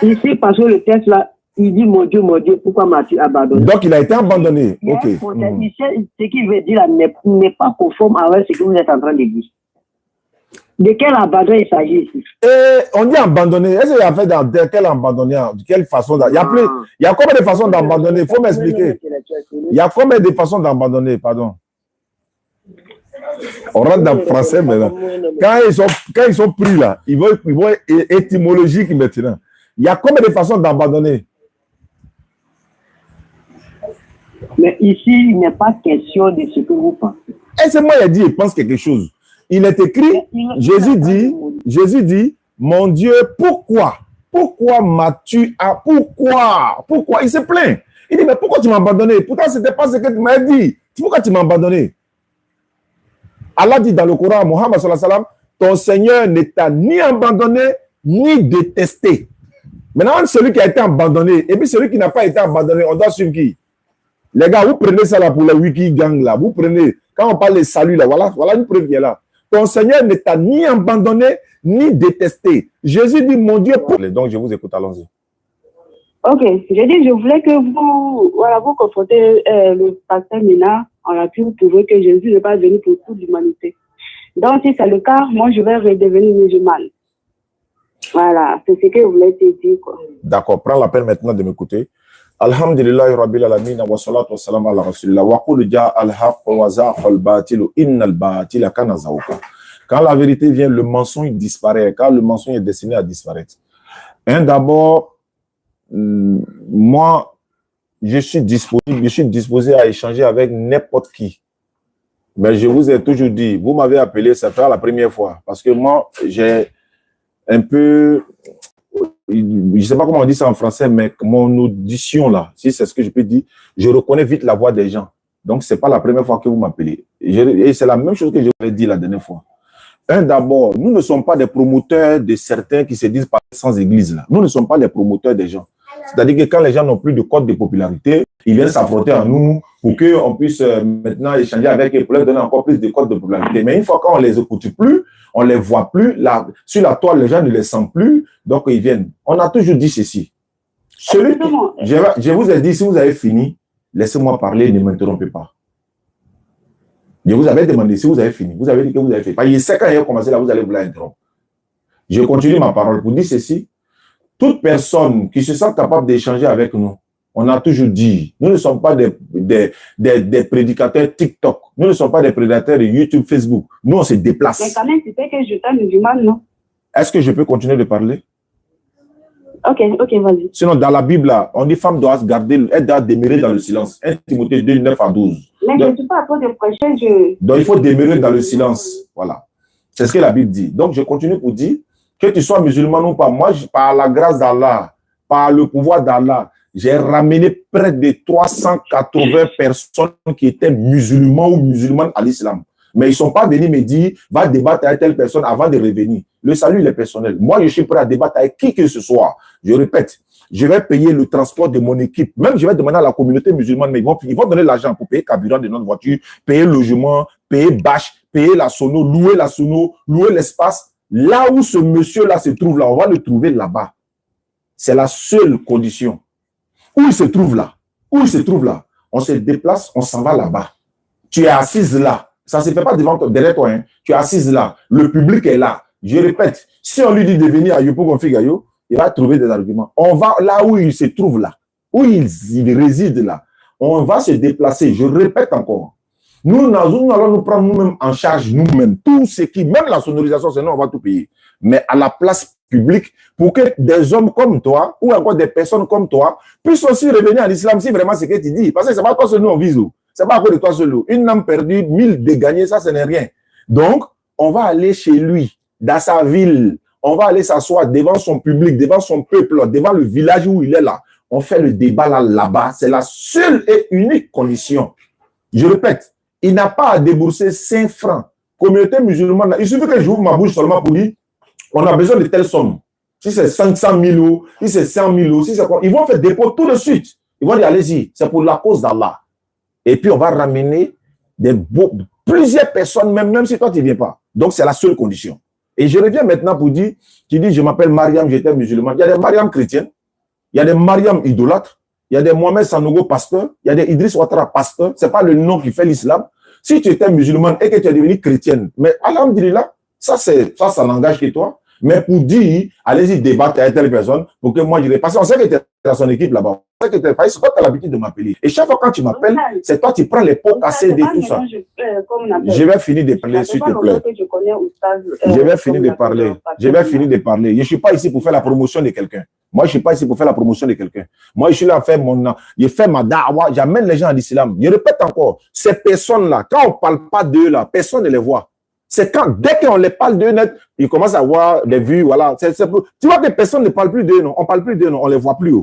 Speaker 3: Ici, parce que le texte là, il dit mon Dieu, pourquoi m'as-tu abandonné?
Speaker 2: Donc, il a été abandonné. Ok.
Speaker 3: Ce qu'il veut dire là n'est pas conforme avec ce que vous êtes en train de dire. De quel abandon il s'agit ici?
Speaker 2: On dit abandonné. Est-ce qu'il y a fait de quel abandonné? De quelle façon? Il y a combien de façons d'abandonner? Il faut m'expliquer. Il y a combien de façons d'abandonner? Pardon. On rentre dans le français maintenant. Quand ils sont pris là, ils vont étymologique maintenant. Il y a combien de façons d'abandonner?
Speaker 3: Mais ici, il n'est pas question de ce que vous pensez.
Speaker 2: Est-ce que moi, il dit, il pense quelque chose? Il est écrit, Jésus dit, mon Dieu, pourquoi m'as-tu... Pourquoi? Il se plaint. Il dit, mais pourquoi tu m'as abandonné? Pourtant, ce n'était pas ce que tu m'as dit. Pourquoi tu m'as abandonné? Allah dit dans le Coran, Mohammed sallallahu alayhi wa sallam, ton Seigneur ne t'a ni abandonné, ni détesté. Maintenant, celui qui a été abandonné, et puis celui qui n'a pas été abandonné, on doit suivre qui? Les gars, vous prenez ça là pour le wiki gang là. Vous prenez, quand on parle de salut là, voilà une preuve qui est là. Ton Seigneur ne t'a ni abandonné, ni détesté. Jésus dit, mon Dieu, donc je vous écoute, allons-y.
Speaker 4: Ok, j'ai dit, je voulais que vous confrontez le pasteur Mina. On a pu trouver que Jésus n'est pas venu pour toute l'humanité. Donc, si c'est le cas, moi, je vais redevenir musulmane. Voilà, c'est ce que je voulais te dire, quoi.
Speaker 2: D'accord, prends la peine maintenant de m'écouter. Alhamdulillah, Rabbil Alamin, wa salatu wa salam ala Rasulillah, wa qul ja al-haq wa zaqa al-batil, inna al-batila kana zawqa. Quand la vérité vient, le mensonge disparaît. Quand le mensonge est destiné à disparaître. D'abord, moi, je suis disposé à échanger avec n'importe qui. Mais je vous ai toujours dit, vous m'avez appelé, ça fait la première fois. Parce que moi, j'ai un peu, je ne sais pas comment on dit ça en français, mais mon audition là, si c'est ce que je peux dire, je reconnais vite la voix des gens. Donc, ce n'est pas la première fois que vous m'appelez. Et c'est la même chose que je vous ai dit la dernière fois. D'abord, nous ne sommes pas des promoteurs de certains qui se disent pas sans église là. Nous ne sommes pas des promoteurs des gens. C'est-à-dire que quand les gens n'ont plus de code de popularité, ils viennent s'affronter à nous pour qu'on puisse maintenant échanger avec eux, pour leur donner encore plus de code de popularité. Mais une fois qu'on ne les écoute plus, on ne les voit plus, sur la toile, les gens ne les sentent plus, donc ils viennent. On a toujours dit ceci. Je vous ai dit, si vous avez fini, laissez-moi parler, ne m'interrompez pas. Je vous avais demandé si vous avez fini. Vous avez dit que vous avez fait. Parce que 5 ans, il a commencé là, vous allez vous l'interrompre. Je continue ma parole pour dire ceci. Toute personne qui se sent capable d'échanger avec nous, on a toujours dit, nous ne sommes pas des prédicateurs TikTok. Nous ne sommes pas des prédicateurs de YouTube, Facebook. Nous, on se déplace.
Speaker 4: Mais quand même, tu sais que je t'aime musulmane, non?
Speaker 2: Est-ce que je peux continuer de parler?
Speaker 4: Ok, vas-y.
Speaker 2: Sinon, dans la Bible, là, on dit femme doit se garder, elle doit demeurer dans le silence. 1 Timothée 2, 9 à 12.
Speaker 4: Mais je ne suis pas à toi de prêcher,
Speaker 2: Donc, il faut demeurer dans le silence. Voilà. C'est ce que la Bible dit. Donc, je continue pour dire, que tu sois musulman ou pas, moi, par la grâce d'Allah, par le pouvoir d'Allah, j'ai ramené près de 380 personnes qui étaient musulmans ou musulmanes à l'islam. Mais ils ne sont pas venus me dire, va débattre avec telle personne avant de revenir. Le salut, il est personnel. Moi, je suis prêt à débattre avec qui que ce soit. Je répète, je vais payer le transport de mon équipe. Même je vais demander à la communauté musulmane, mais ils vont donner l'argent pour payer carburant de notre voiture, payer le logement, payer bâche, payer la sono, louer l'espace. Là où ce monsieur-là se trouve là, on va le trouver là-bas. C'est la seule condition. Où il se trouve là? On se déplace, on s'en va là-bas. Tu es assise là. Ça ne se fait pas derrière toi. Hein. Tu es assise là. Le public est là. Je répète, si on lui dit de venir à Yopo Gonfigayo, il va trouver des arguments. On va là où il se trouve là. Où il réside là. On va se déplacer. Je répète encore. Nous allons nous prendre nous-mêmes en charge, nous-mêmes. Tout ce qui, même la sonorisation, c'est nous, on va tout payer. Mais à la place publique, pour que des hommes comme toi, ou encore des personnes comme toi, puissent aussi revenir à l'islam si vraiment c'est ce que tu dis. Parce que c'est pas toi seul nous on vise. C'est pas à cause de toi seul. Une âme perdue, 1000 de gagner, ça, ce n'est rien. Donc, on va aller chez lui, dans sa ville. On va aller s'asseoir devant son public, devant son peuple, devant le village où il est là. On fait le débat là-bas. C'est la seule et unique condition. Je répète. Il n'a pas à débourser 5 francs. Communauté musulmane, il suffit que j'ouvre ma bouche seulement pour dire on a besoin de telle somme. Si c'est 500 000 euros, si c'est 100 000 euros, si c'est quoi, ils vont faire dépôt tout de suite. Ils vont dire allez-y, c'est pour la cause d'Allah. Et puis on va ramener plusieurs personnes, même si toi tu ne viens pas. Donc c'est la seule condition. Et je reviens maintenant pour dire, tu dis je m'appelle Mariam, j'étais musulman. Il y a des Mariam chrétiennes, il y a des Mariam idolâtres. Il y a des Mohamed Sanogo pasteur, il y a des Idriss Ouattara pasteur, c'est pas le nom qui fait l'islam. Si tu étais musulman et que tu es devenu chrétienne, mais alhamdulillah, ça n'engage que toi. Mais pour dire, allez-y débattre avec telle personne, pour que moi je parce qu'on sait que tu es dans son équipe là-bas. C'est toi qui as l'habitude de m'appeler. Et chaque fois quand tu m'appelles, c'est toi qui prends les pots cassés de tout ça. Je vais finir de parler, s'il te plaît. Je vais finir de parler. Je ne suis pas ici pour faire la promotion de quelqu'un. Moi, je ne suis pas ici pour faire la promotion de quelqu'un. Moi, je suis là à faire je fais ma da'wa, j'amène les gens à l'islam. Je répète encore, ces personnes-là, quand on ne parle pas d'eux là, personne ne les voit. C'est quand, dès qu'on les parle d'eux net, ils commencent à avoir des vues, voilà. Tu vois que personne ne parle plus d'eux, non. On ne parle plus d'eux, non. On ne les voit plus.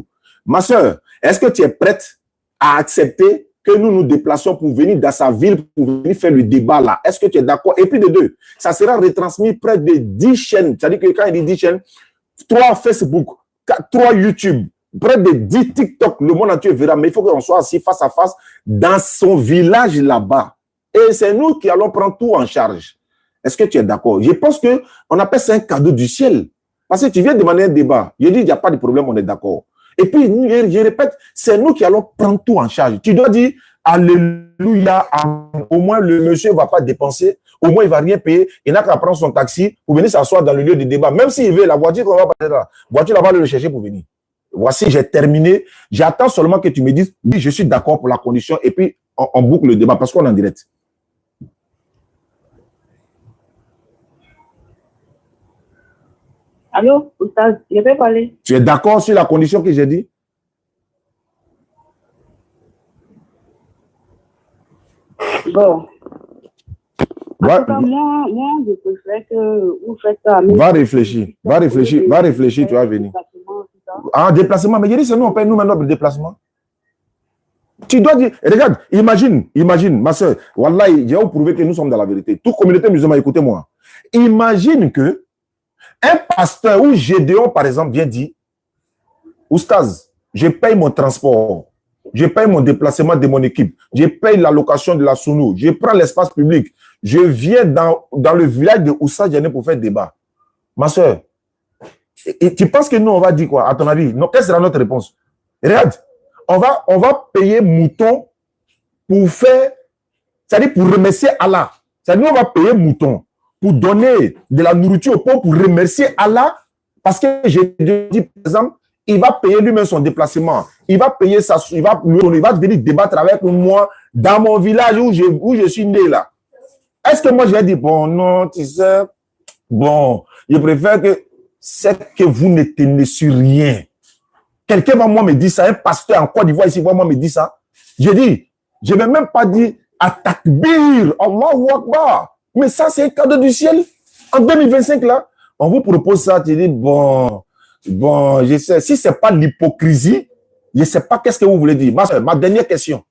Speaker 2: Ma soeur, est-ce que tu es prête à accepter que nous nous déplacions pour venir dans sa ville, pour venir faire le débat là? Est-ce que tu es d'accord? Et puis de deux, ça sera retransmis près de 10 chaînes. C'est-à-dire que quand il dit 10 chaînes, 3 Facebook, 3 YouTube, près de 10 TikTok, le monde entier verra. Mais il faut qu'on soit assis face à face dans son village là-bas. Et c'est nous qui allons prendre tout en charge. Est-ce que tu es d'accord? Je pense qu'on appelle ça un cadeau du ciel. Parce que tu viens demander un débat. Je dis, il n'y a pas de problème, on est d'accord. Et puis, je répète, c'est nous qui allons prendre tout en charge. Tu dois dire, alléluia, au moins le monsieur ne va pas dépenser, au moins il ne va rien payer, il n'a qu'à prendre son taxi pour venir s'asseoir dans le lieu de débat. Même s'il veut, la voiture qu'on va passer là, la voiture, on va le chercher pour venir. Voici, j'ai terminé. J'attends seulement que tu me dises, oui, je suis d'accord pour la condition, et puis on boucle le débat parce qu'on est en direct.
Speaker 4: Allô, Oustaz, je peux parler?
Speaker 2: Tu es d'accord sur la condition que j'ai dit?
Speaker 4: Bon.
Speaker 2: Va,
Speaker 4: En tout cas, moi, je préfère que vous faites ça.
Speaker 2: va réfléchir, tu vas venir. Ah, déplacement, mais je dis, c'est nous, on paye nous maintenant le déplacement. Tu dois dire, regarde, imagine, ma soeur, Wallahi, je vais vous prouver que nous sommes dans la vérité. Toute communauté musulmane, écoutez-moi. Imagine que un pasteur ou Gédéon, par exemple, vient dire, Oustaz, je paye mon transport, je paye mon déplacement de mon équipe, je paye la location de la Sounou, je prends l'espace public, je viens dans le village de Oussa Diané pour faire débat. Ma soeur, et tu penses que nous, on va dire quoi, à ton avis? Non, quelle sera notre réponse? Regarde, on va payer mouton pour faire, c'est-à-dire pour remercier Allah. C'est-à-dire on va payer mouton pour donner de la nourriture au pauvre, pour remercier Allah, parce que j'ai dit, par exemple, il va payer lui-même son déplacement, il va payer il va venir débattre avec moi dans mon village où je suis né là. Est-ce que moi j'ai dit, bon, non, tu sais, bon, je préfère que c'est que vous ne tenez sur rien. Quelqu'un va moi me dire ça, un pasteur en Côte d'Ivoire ici va moi me dire ça. J'ai dit, je ne vais même pas dire à takbir, Allahu Akbar. Mais ça, c'est un cadeau du ciel. En 2025, là, on vous propose ça, tu dis, bon, je sais, si ce n'est pas l'hypocrisie, je ne sais pas qu'est-ce que vous voulez dire. Ma dernière question.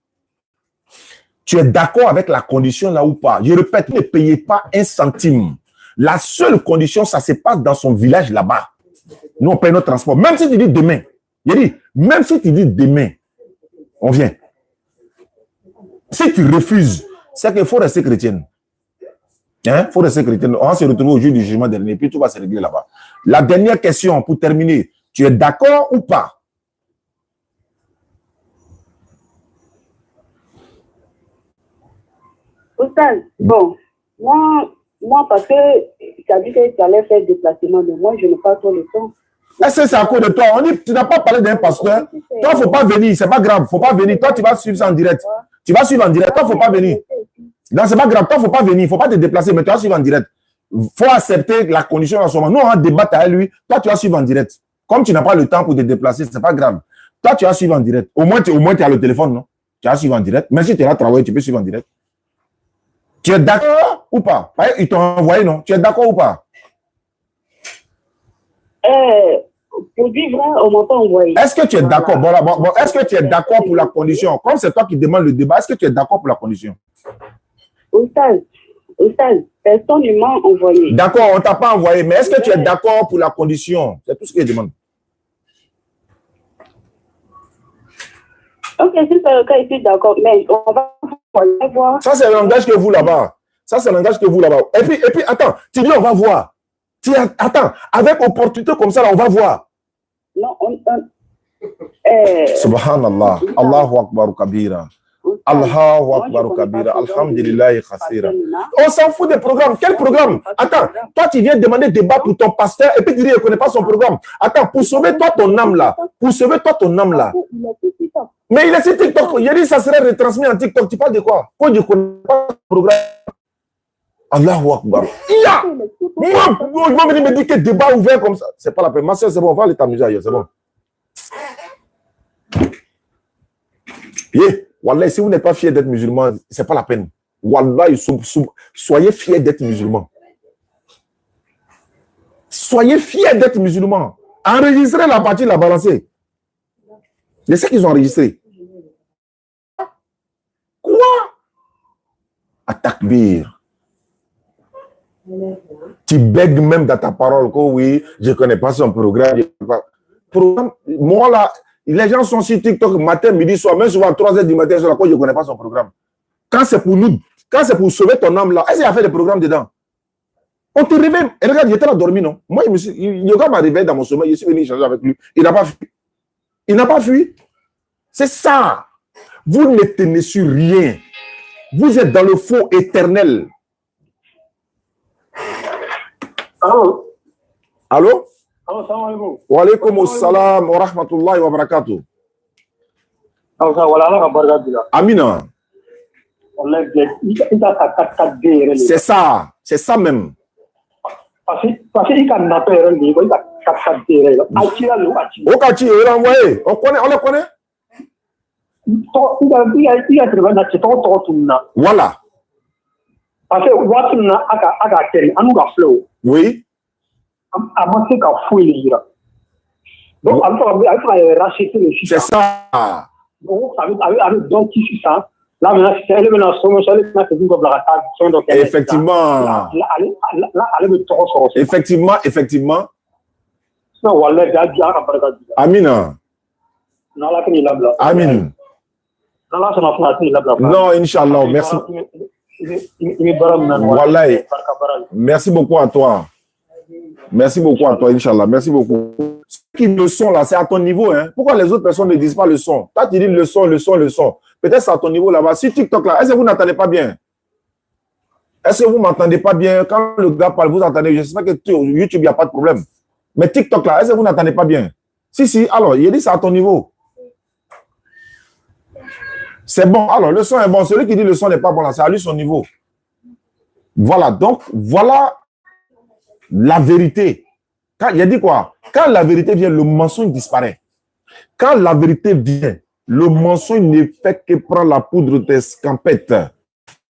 Speaker 2: Tu es d'accord avec la condition là ou pas? Je répète, ne payez pas un centime. La seule condition, ça se passe dans son village là-bas. Nous, on paye notre transport. Même si tu dis demain, même si tu dis demain, on vient. Si tu refuses, c'est qu'il faut rester chrétienne. Il faut rester chrétienne. On va se retrouver au jour du jugement dernier, puis tout va se régler là-bas. La dernière question pour terminer. Tu es d'accord ou pas?
Speaker 4: Oustaz, bon, moi, parce que tu as dit que tu allais faire déplacement, mais moi, je n'ai pas trop le temps.
Speaker 2: Est-ce que c'est à cause de toi? On dit, tu n'as pas parlé d'un pasteur. Toi, il ne faut pas venir, c'est pas grave, il ne faut pas venir. Toi, tu vas suivre ça en direct. Tu vas suivre en direct, toi, il ne faut pas venir. Non, c'est pas grave, toi, il ne faut pas venir, il ne faut pas te déplacer, mais tu vas suivre en direct. Il faut accepter la condition en ce moment. Nous, on va débattre avec lui, toi, tu vas suivre en direct. Comme tu n'as pas le temps pour te déplacer, ce n'est pas grave. Toi, tu vas suivre en direct. Au moins, tu as le téléphone, non? Tu vas suivre en direct. Même si tu es là travailler, tu peux suivre en direct. Tu es d'accord ou pas? Ils t'ont envoyé, non? Tu es d'accord ou pas?
Speaker 4: Pour dire vrai, on ne m'a pas envoyé.
Speaker 2: Est-ce que tu es d'accord? Bon, est-ce que tu es d'accord pour la condition? Comme c'est toi qui demandes le débat, est-ce que tu es d'accord pour la condition?
Speaker 4: Oustaz, personne ne m'a envoyé.
Speaker 2: D'accord, on ne t'a pas envoyé, mais est-ce que tu es d'accord pour la condition? C'est tout ce que je demande.
Speaker 4: Ok, si c'est le cas, je suis d'accord, mais on va voir.
Speaker 2: Ça, c'est le langage que vous là-bas. Et puis, attends, tu dis on va voir. Attends, avec opportunité comme ça, là, on va voir.
Speaker 4: Non,
Speaker 2: Subhanallah, Allahu Akbar kabira. Allahu Akbar kabira. Alhamdulillah khasira. On s'en fout des programmes. Quel programme? Attends, toi, tu viens demander débat pour ton pasteur et puis tu dis qu'il ne connaît pas son programme. Attends, pour sauver toi ton âme là. Mais il est sur TikTok. Il a dit que ça serait retransmis en TikTok. Tu parles de quoi? Quand je ne connais pas le programme. Allahu Akbar. Moi, ils vont venir me dire que débat ouvert comme ça. C'est pas la peine. Ma soeur, c'est bon. On va aller t'amuser ailleurs. C'est bon. Wallah, si vous n'êtes pas fier d'être musulman, c'est pas la peine. Wallah, soyez fiers d'être musulman. Soyez fiers d'être musulman. Enregistrez la partie, la balancer. Je sais qu'ils ont enregistré. Quoi? À takbir. Tu bègues même dans ta parole que oui, je ne connais pas son programme. Moi là, les gens sont sur TikTok matin, midi, soir, même souvent à 3h du matin, sur la quoi je ne connais pas son programme. Quand c'est pour nous, quand c'est pour sauver ton âme là, est-ce qu'il y a fait des programmes dedans? On te réveille. Et regarde, j'étais là dormi, non? Moi, Yoga m'a réveillé dans mon sommeil, je suis venu échanger avec lui. Il n'a pas fui. Il n'a pas fui. C'est ça. Vous ne tenez sur rien. Vous êtes dans le faux éternel.
Speaker 5: Allô?
Speaker 2: Allô?
Speaker 5: Allô, salam alaikum.
Speaker 2: Wa alaikum assalam wa rahmatullahi wa barakatuh. Amina. C'est ça même.
Speaker 5: Parce qu'il y a un appel,
Speaker 2: Okachi, il a envoyé. On les connaît? Voilà.
Speaker 5: Parce que Watson a
Speaker 2: oui.
Speaker 5: Donc, racheter le
Speaker 2: c'est ça.
Speaker 5: Donc, là,
Speaker 2: effectivement. Effectivement. Amina. Amin. Non, Inch'Allah, merci. Wallahi. Merci beaucoup à toi. Merci beaucoup à toi, Inch'Allah. Merci beaucoup. Ceux qui le sont là, c'est à ton niveau. Hein. Pourquoi les autres personnes ne disent pas le son? Toi, tu dis le son. Peut-être c'est à ton niveau là-bas. Sur TikTok là, est-ce que vous n'entendez pas bien? Est-ce que vous ne m'entendez pas bien? Quand le gars parle, vous entendez. Je sais pas que YouTube, il n'y a pas de problème. Mais TikTok là, est-ce que vous n'entendez pas bien? Si. Alors, il dit c'est à ton niveau. C'est bon. Alors, le son est bon. Celui qui dit le son n'est pas bon là, c'est à lui son niveau. Voilà. Donc, voilà la vérité. Il a dit quoi? Quand la vérité vient, le mensonge disparaît. Quand la vérité vient, le mensonge ne fait que prendre la poudre des scampettes.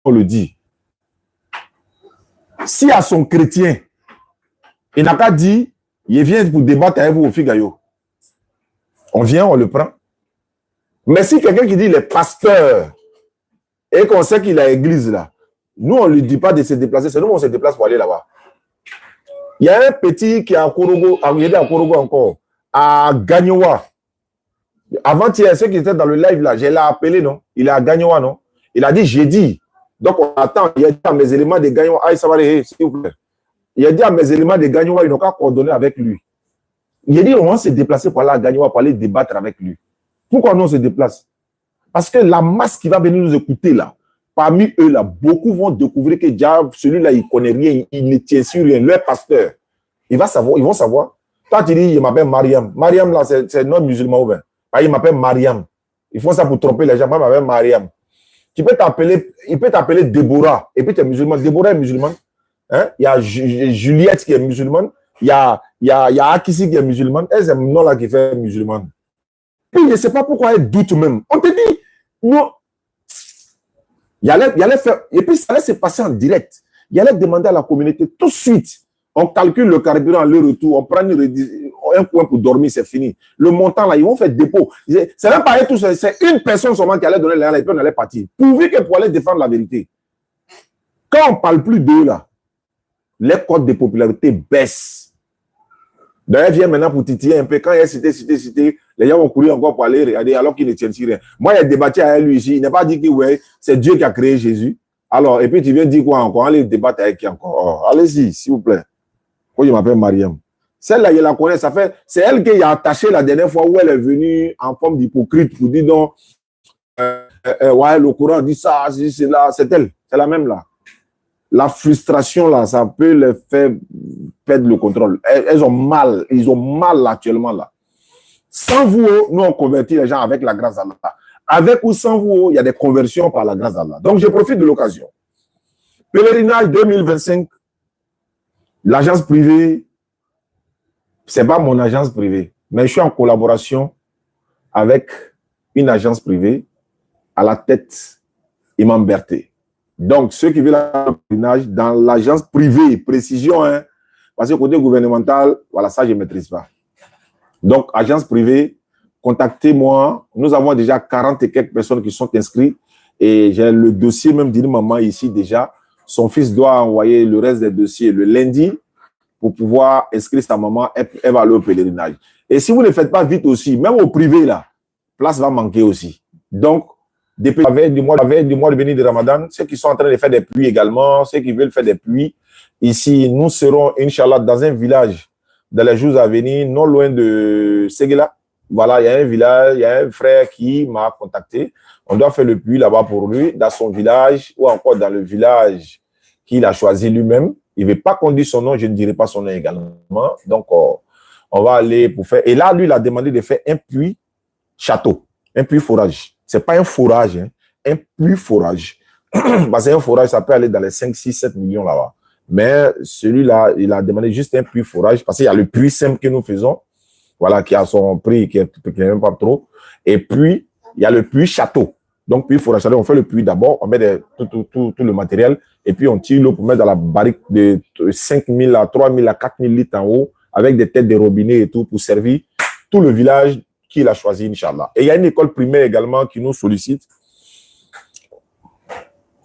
Speaker 2: On le dit. Si à son chrétien, il n'a pas dit, il vient pour débattre avec vous au Figayo. On vient, on le prend. Mais si quelqu'un qui dit il est pasteur et qu'on sait qu'il a l'église là, nous on ne lui dit pas de se déplacer, c'est nous on se déplace pour aller là-bas. Il y a un petit qui est à Korogo, il est à Korogo encore, à Gagnoua. Avant-hier, ceux qui étaient dans le live là, je l'ai appelé, non? Il est à Gagnoua, non? Il a dit, j'ai dit. Donc on attend, il a dit à mes éléments de Gagnoua, ah, ça va aller, s'il vous plaît. Il a dit à mes éléments de Gagnoua, ils n'ont qu'à coordonner avec lui. Il a dit, on va se déplacer pour aller à Gagnoua, pour aller débattre avec lui. Pourquoi nous on se déplace? Parce que la masse qui va venir nous écouter là, parmi eux là, beaucoup vont découvrir que celui-là, il ne connaît rien, il ne tient sur rien. Leur pasteur, ils vont savoir. Toi, tu dis, il m'appelle Mariam. Mariam là, c'est non musulman ouvert. Il m'appelle Mariam. Ils font ça pour tromper les gens. Moi, il m'appelle Mariam. Il peut t'appeler Déborah. Et puis tu es musulman. Déborah est musulmane. Hein? Il y a Juliette qui est musulmane. Il y a Akissi qui est musulmane. Et c'est mon nom là qui fait musulmane. Puis je ne sais pas pourquoi elle doute même. On te dit, non. Il allait faire, et puis ça allait se passer en direct. Il allait demander à la communauté tout de suite. On calcule le carburant à leur retour, on prend un coin pour dormir, c'est fini. Le montant là, ils vont faire dépôt. C'est même pas tout, c'est une personne seulement qui allait donner l'air et puis on allait partir. Pourvu que pour aller défendre la vérité. Quand on ne parle plus d'eux là, les codes de popularité baissent. D'ailleurs, il vient maintenant pour titiller un peu. Quand il a cité, les gens vont courir encore pour aller regarder alors qu'ils ne tiennent sur rien. Moi, il a débattu avec lui ici. Il n'a pas dit que ouais, c'est Dieu qui a créé Jésus. Alors, et puis tu viens dire quoi encore? Allez débattre avec qui encore? Oh, allez-y, s'il vous plaît. Moi, je m'appelle Mariam. Celle-là, je la connais. C'est elle qui a attaché la dernière fois où elle est venue en forme d'hypocrite pour dire donc, ouais, le Coran dit ça, c'est là. C'est elle. C'est la même là. La frustration, là, ça peut les faire perdre le contrôle. Ils ont mal actuellement, là. Sans vous, nous, on convertit les gens avec la grâce d'Allah. Avec ou sans vous, il y a des conversions par la grâce d'Allah. Donc, je profite de l'occasion. Pèlerinage 2025, l'agence privée, c'est pas mon agence privée, mais je suis en collaboration avec une agence privée à la tête, Imam Berté. Donc, ceux qui veulent un pèlerinage dans l'agence privée, précision, hein, parce que côté gouvernemental, voilà, ça, je ne maîtrise pas. Donc, agence privée, contactez-moi. Nous avons déjà 40 et quelques personnes qui sont inscrites et j'ai le dossier même d'une maman ici déjà. Son fils doit envoyer le reste des dossiers le lundi pour pouvoir inscrire sa maman. Elle va aller au pèlerinage. Et si vous ne faites pas vite aussi, même au privé, là, place va manquer aussi. Donc, depuis la veille du mois de béni de Ramadan, ceux qui sont en train de faire des pluies également, ceux qui veulent faire des pluies, ici, nous serons, Inch'Allah, dans un village dans les jours à venir, non loin de Séguéla. Voilà, il y a un village, il y a un frère qui m'a contacté. On doit faire le puits là-bas pour lui, dans son village, ou encore dans le village qu'il a choisi lui-même. Il ne veut pas qu'on dise son nom, je ne dirai pas son nom également. Donc, on va aller pour faire. Et là, lui, il a demandé de faire un puits château, un puits forage. Ce n'est pas un forage, hein, un puits forage. Parce qu'un forage, ça peut aller dans les 5, 6, 7 millions là-bas. Mais celui-là, il a demandé juste un puits forage parce qu'il y a le puits simple que nous faisons, voilà, qui a son prix, qui est même pas trop. Et puis, il y a le puits château. Donc, puits forage, on fait le puits d'abord, on met tout le matériel et puis on tire l'eau pour mettre dans la barrique de 5000 à 3000 à 4000 litres en haut avec des têtes de robinet et tout pour servir tout le village qu'il a choisi, Inch'Allah. Et il y a une école primaire également qui nous sollicite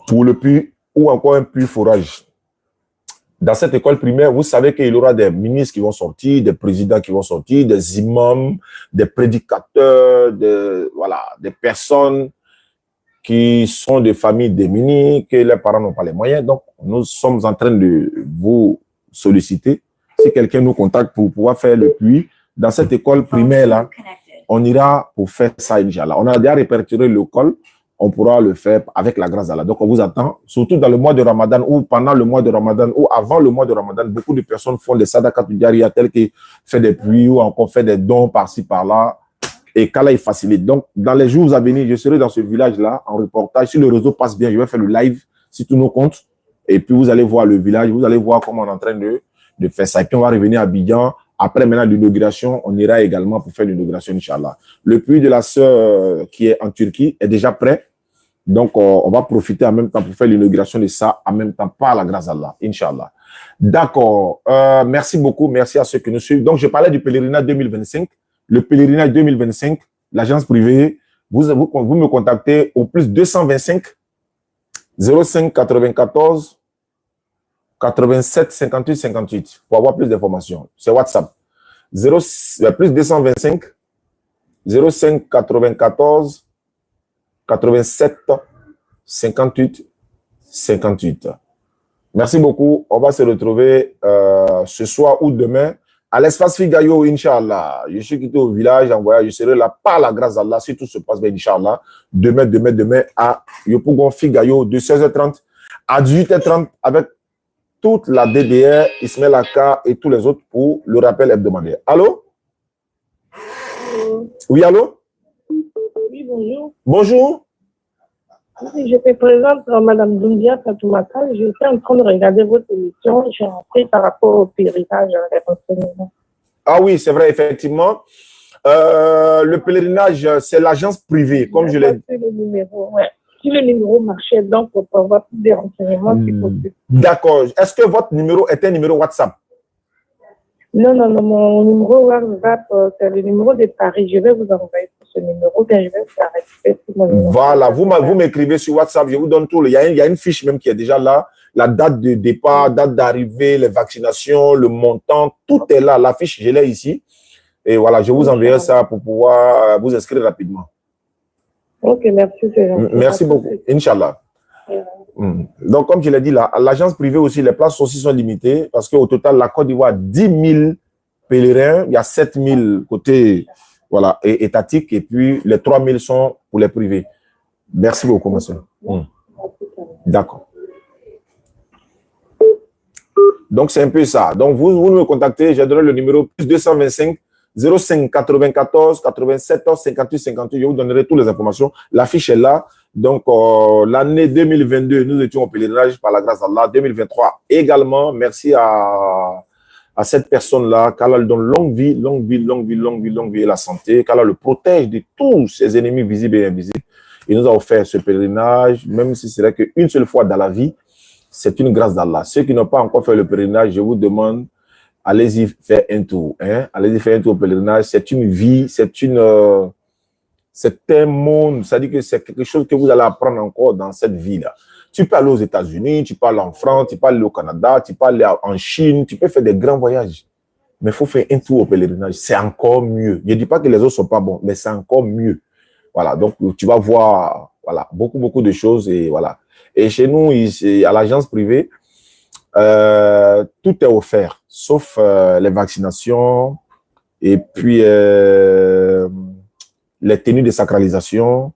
Speaker 2: pour le puits ou encore un puits forage. Dans cette école primaire, vous savez qu'il y aura des ministres qui vont sortir, des présidents qui vont sortir, des imams, des prédicateurs, des personnes qui sont des familles démunies, que les parents n'ont pas les moyens. Donc, nous sommes en train de vous solliciter. Si quelqu'un nous contacte pour pouvoir faire le puits, dans cette école primaire-là, on ira pour faire ça, Inch'Allah. On a déjà répertorié l'école, on pourra le faire avec la grâce d'Allah. Donc, on vous attend, surtout dans le mois de Ramadan ou pendant le mois de Ramadan ou avant le mois de Ramadan, beaucoup de personnes font des sadaqat jariya tels que fait des puits ou encore fait des dons par-ci, par-là. Et qu'Allah il facilite. Donc, dans les jours à venir, je serai dans ce village-là en reportage. Si le réseau passe bien, je vais faire le live sur tous nos comptes. Et puis, vous allez voir le village, vous allez voir comment on est en train de faire ça. Et puis, on va revenir à Abidjan. Après, maintenant, l'inauguration, on ira également pour faire l'inauguration, Inch'Allah. Le puits de la sœur qui est en Turquie est déjà prêt. Donc, on va profiter en même temps pour faire l'inauguration de ça, en même temps, par la grâce d'Allah, Inch'Allah. D'accord. Merci beaucoup. Merci à ceux qui nous suivent. Donc, je parlais du pèlerinage 2025. Le pèlerinage 2025, l'agence privée, vous me contactez au plus 225 05 94 87 58 58 pour avoir plus d'informations. C'est WhatsApp. Plus 225 05 94 87 58 58. Merci beaucoup. On va se retrouver ce soir ou demain à l'espace Figayo, Inch'Allah. Je suis quitté au village en voyage. Je serai là par la grâce d'Allah si tout se passe bien, Inch'Allah. Demain à Yopougon Figayo de 16h30 à 18h30 avec toute la DDR, Ismaël Aka et tous les autres pour le rappel hebdomadaire. Allô? Oui, allô?
Speaker 6: Oui, bonjour.
Speaker 2: Bonjour.
Speaker 6: Oui, je te présente Madame Doumbia Fatoumata. Je suis en train de regarder votre émission. J'ai appris par rapport au pèlerinage des renseignements.
Speaker 2: Ah oui, c'est vrai, effectivement. Le pèlerinage, c'est l'agence privée, comme je l'ai dit.
Speaker 6: Le numéro, ouais. Si le numéro marchait, donc, on peut avoir plus de renseignements.
Speaker 2: D'accord. Est-ce que votre numéro est un numéro WhatsApp?
Speaker 6: Non, mon numéro WhatsApp, c'est le numéro de Paris. Je vais vous envoyer ce numéro, bien je vais faire respect sur mon numéro.
Speaker 2: Voilà, vous m'écrivez sur WhatsApp, je vous donne tout. Il y a une fiche même qui est déjà là. La date de départ, date d'arrivée, les vaccinations, le montant, tout est là. La fiche, je l'ai ici. Et voilà, je vous enverrai ça pour pouvoir vous inscrire rapidement.
Speaker 6: Ok, merci.
Speaker 2: Merci beaucoup. Inch'Allah. Donc, comme je l'ai dit, l'agence privée aussi, les places aussi sont limitées parce qu'au total, la Côte d'Ivoire a 10 000 pèlerins. Il y a 7 000 côté étatiques et puis les 3 000 sont pour les privés. Merci beaucoup, monsieur. D'accord. Donc, c'est un peu ça. Donc, vous me contactez, j'ai donné le numéro plus 225 05 94 87 58 58. Je vous donnerai toutes les informations. La fiche est là. Donc, l'année 2022, nous étions au pèlerinage par la grâce d'Allah. 2023 également. Merci à cette personne-là. Qu'Allah lui donne longue vie et la santé. Qu'Allah le protège de tous ses ennemis visibles et invisibles. Il nous a offert ce pèlerinage, même si c'est vrai qu'une seule fois dans la vie, c'est une grâce d'Allah. Ceux qui n'ont pas encore fait le pèlerinage, je vous demande, allez-y faire un tour. Allez-y faire un tour au pèlerinage. C'est une vie, c'est un monde. C'est-à-dire que c'est quelque chose que vous allez apprendre encore dans cette vie-là. Tu peux aller aux États-Unis, tu peux aller en France, tu peux aller au Canada, tu peux aller en Chine, tu peux faire des grands voyages. Mais il faut faire un tour au pèlerinage. C'est encore mieux. Je ne dis pas que les autres ne sont pas bons, mais c'est encore mieux. Voilà, donc tu vas voir beaucoup de choses. Et voilà. Et chez nous, ici, à l'agence privée, tout est offert, sauf les vaccinations et puis les tenues de sacralisation.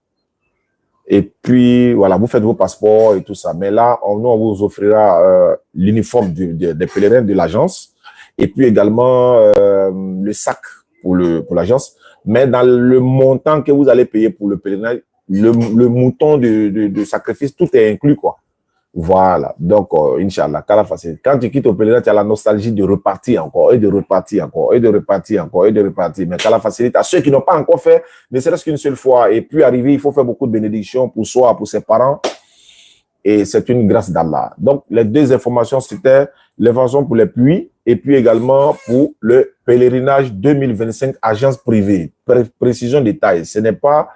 Speaker 2: Et puis, voilà, vous faites vos passeports et tout ça. Mais là, nous, on vous offrira l'uniforme des pèlerins de l'agence et puis également le sac pour l'agence. Mais dans le montant que vous allez payer pour le pèlerinage, le mouton de sacrifice, tout est inclus, quoi. Voilà. Donc, Inch'Allah, qu'Allah facilite. Quand tu quittes au pèlerinage, tu as la nostalgie de repartir encore, et de repartir encore, et de repartir encore, et de repartir. Mais qu'Allah facilite à ceux qui n'ont pas encore fait, ne serait-ce qu'une seule fois, et puis arriver, il faut faire beaucoup de bénédictions pour soi, pour ses parents. Et c'est une grâce d'Allah. Donc, les deux informations, c'était l'invention pour les puits, et puis également pour le pèlerinage 2025, agence privée. Précision détail. Ce n'est pas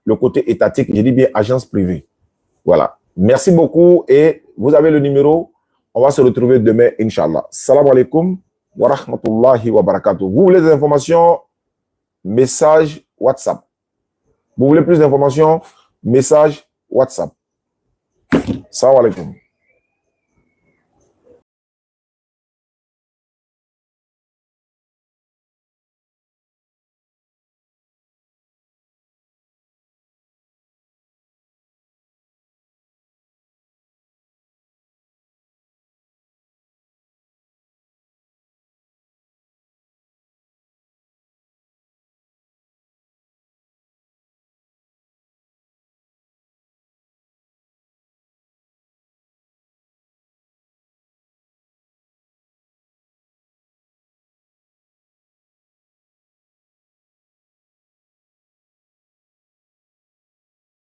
Speaker 2: le côté étatique, je dis bien agence privée. Voilà. Merci beaucoup et vous avez le numéro. On va se retrouver demain, Inch'Allah. Salam alaikum wa rahmatullahi wa barakatuh. Vous voulez des informations? Message WhatsApp. Vous voulez plus d'informations? Message WhatsApp. Salam alaikum.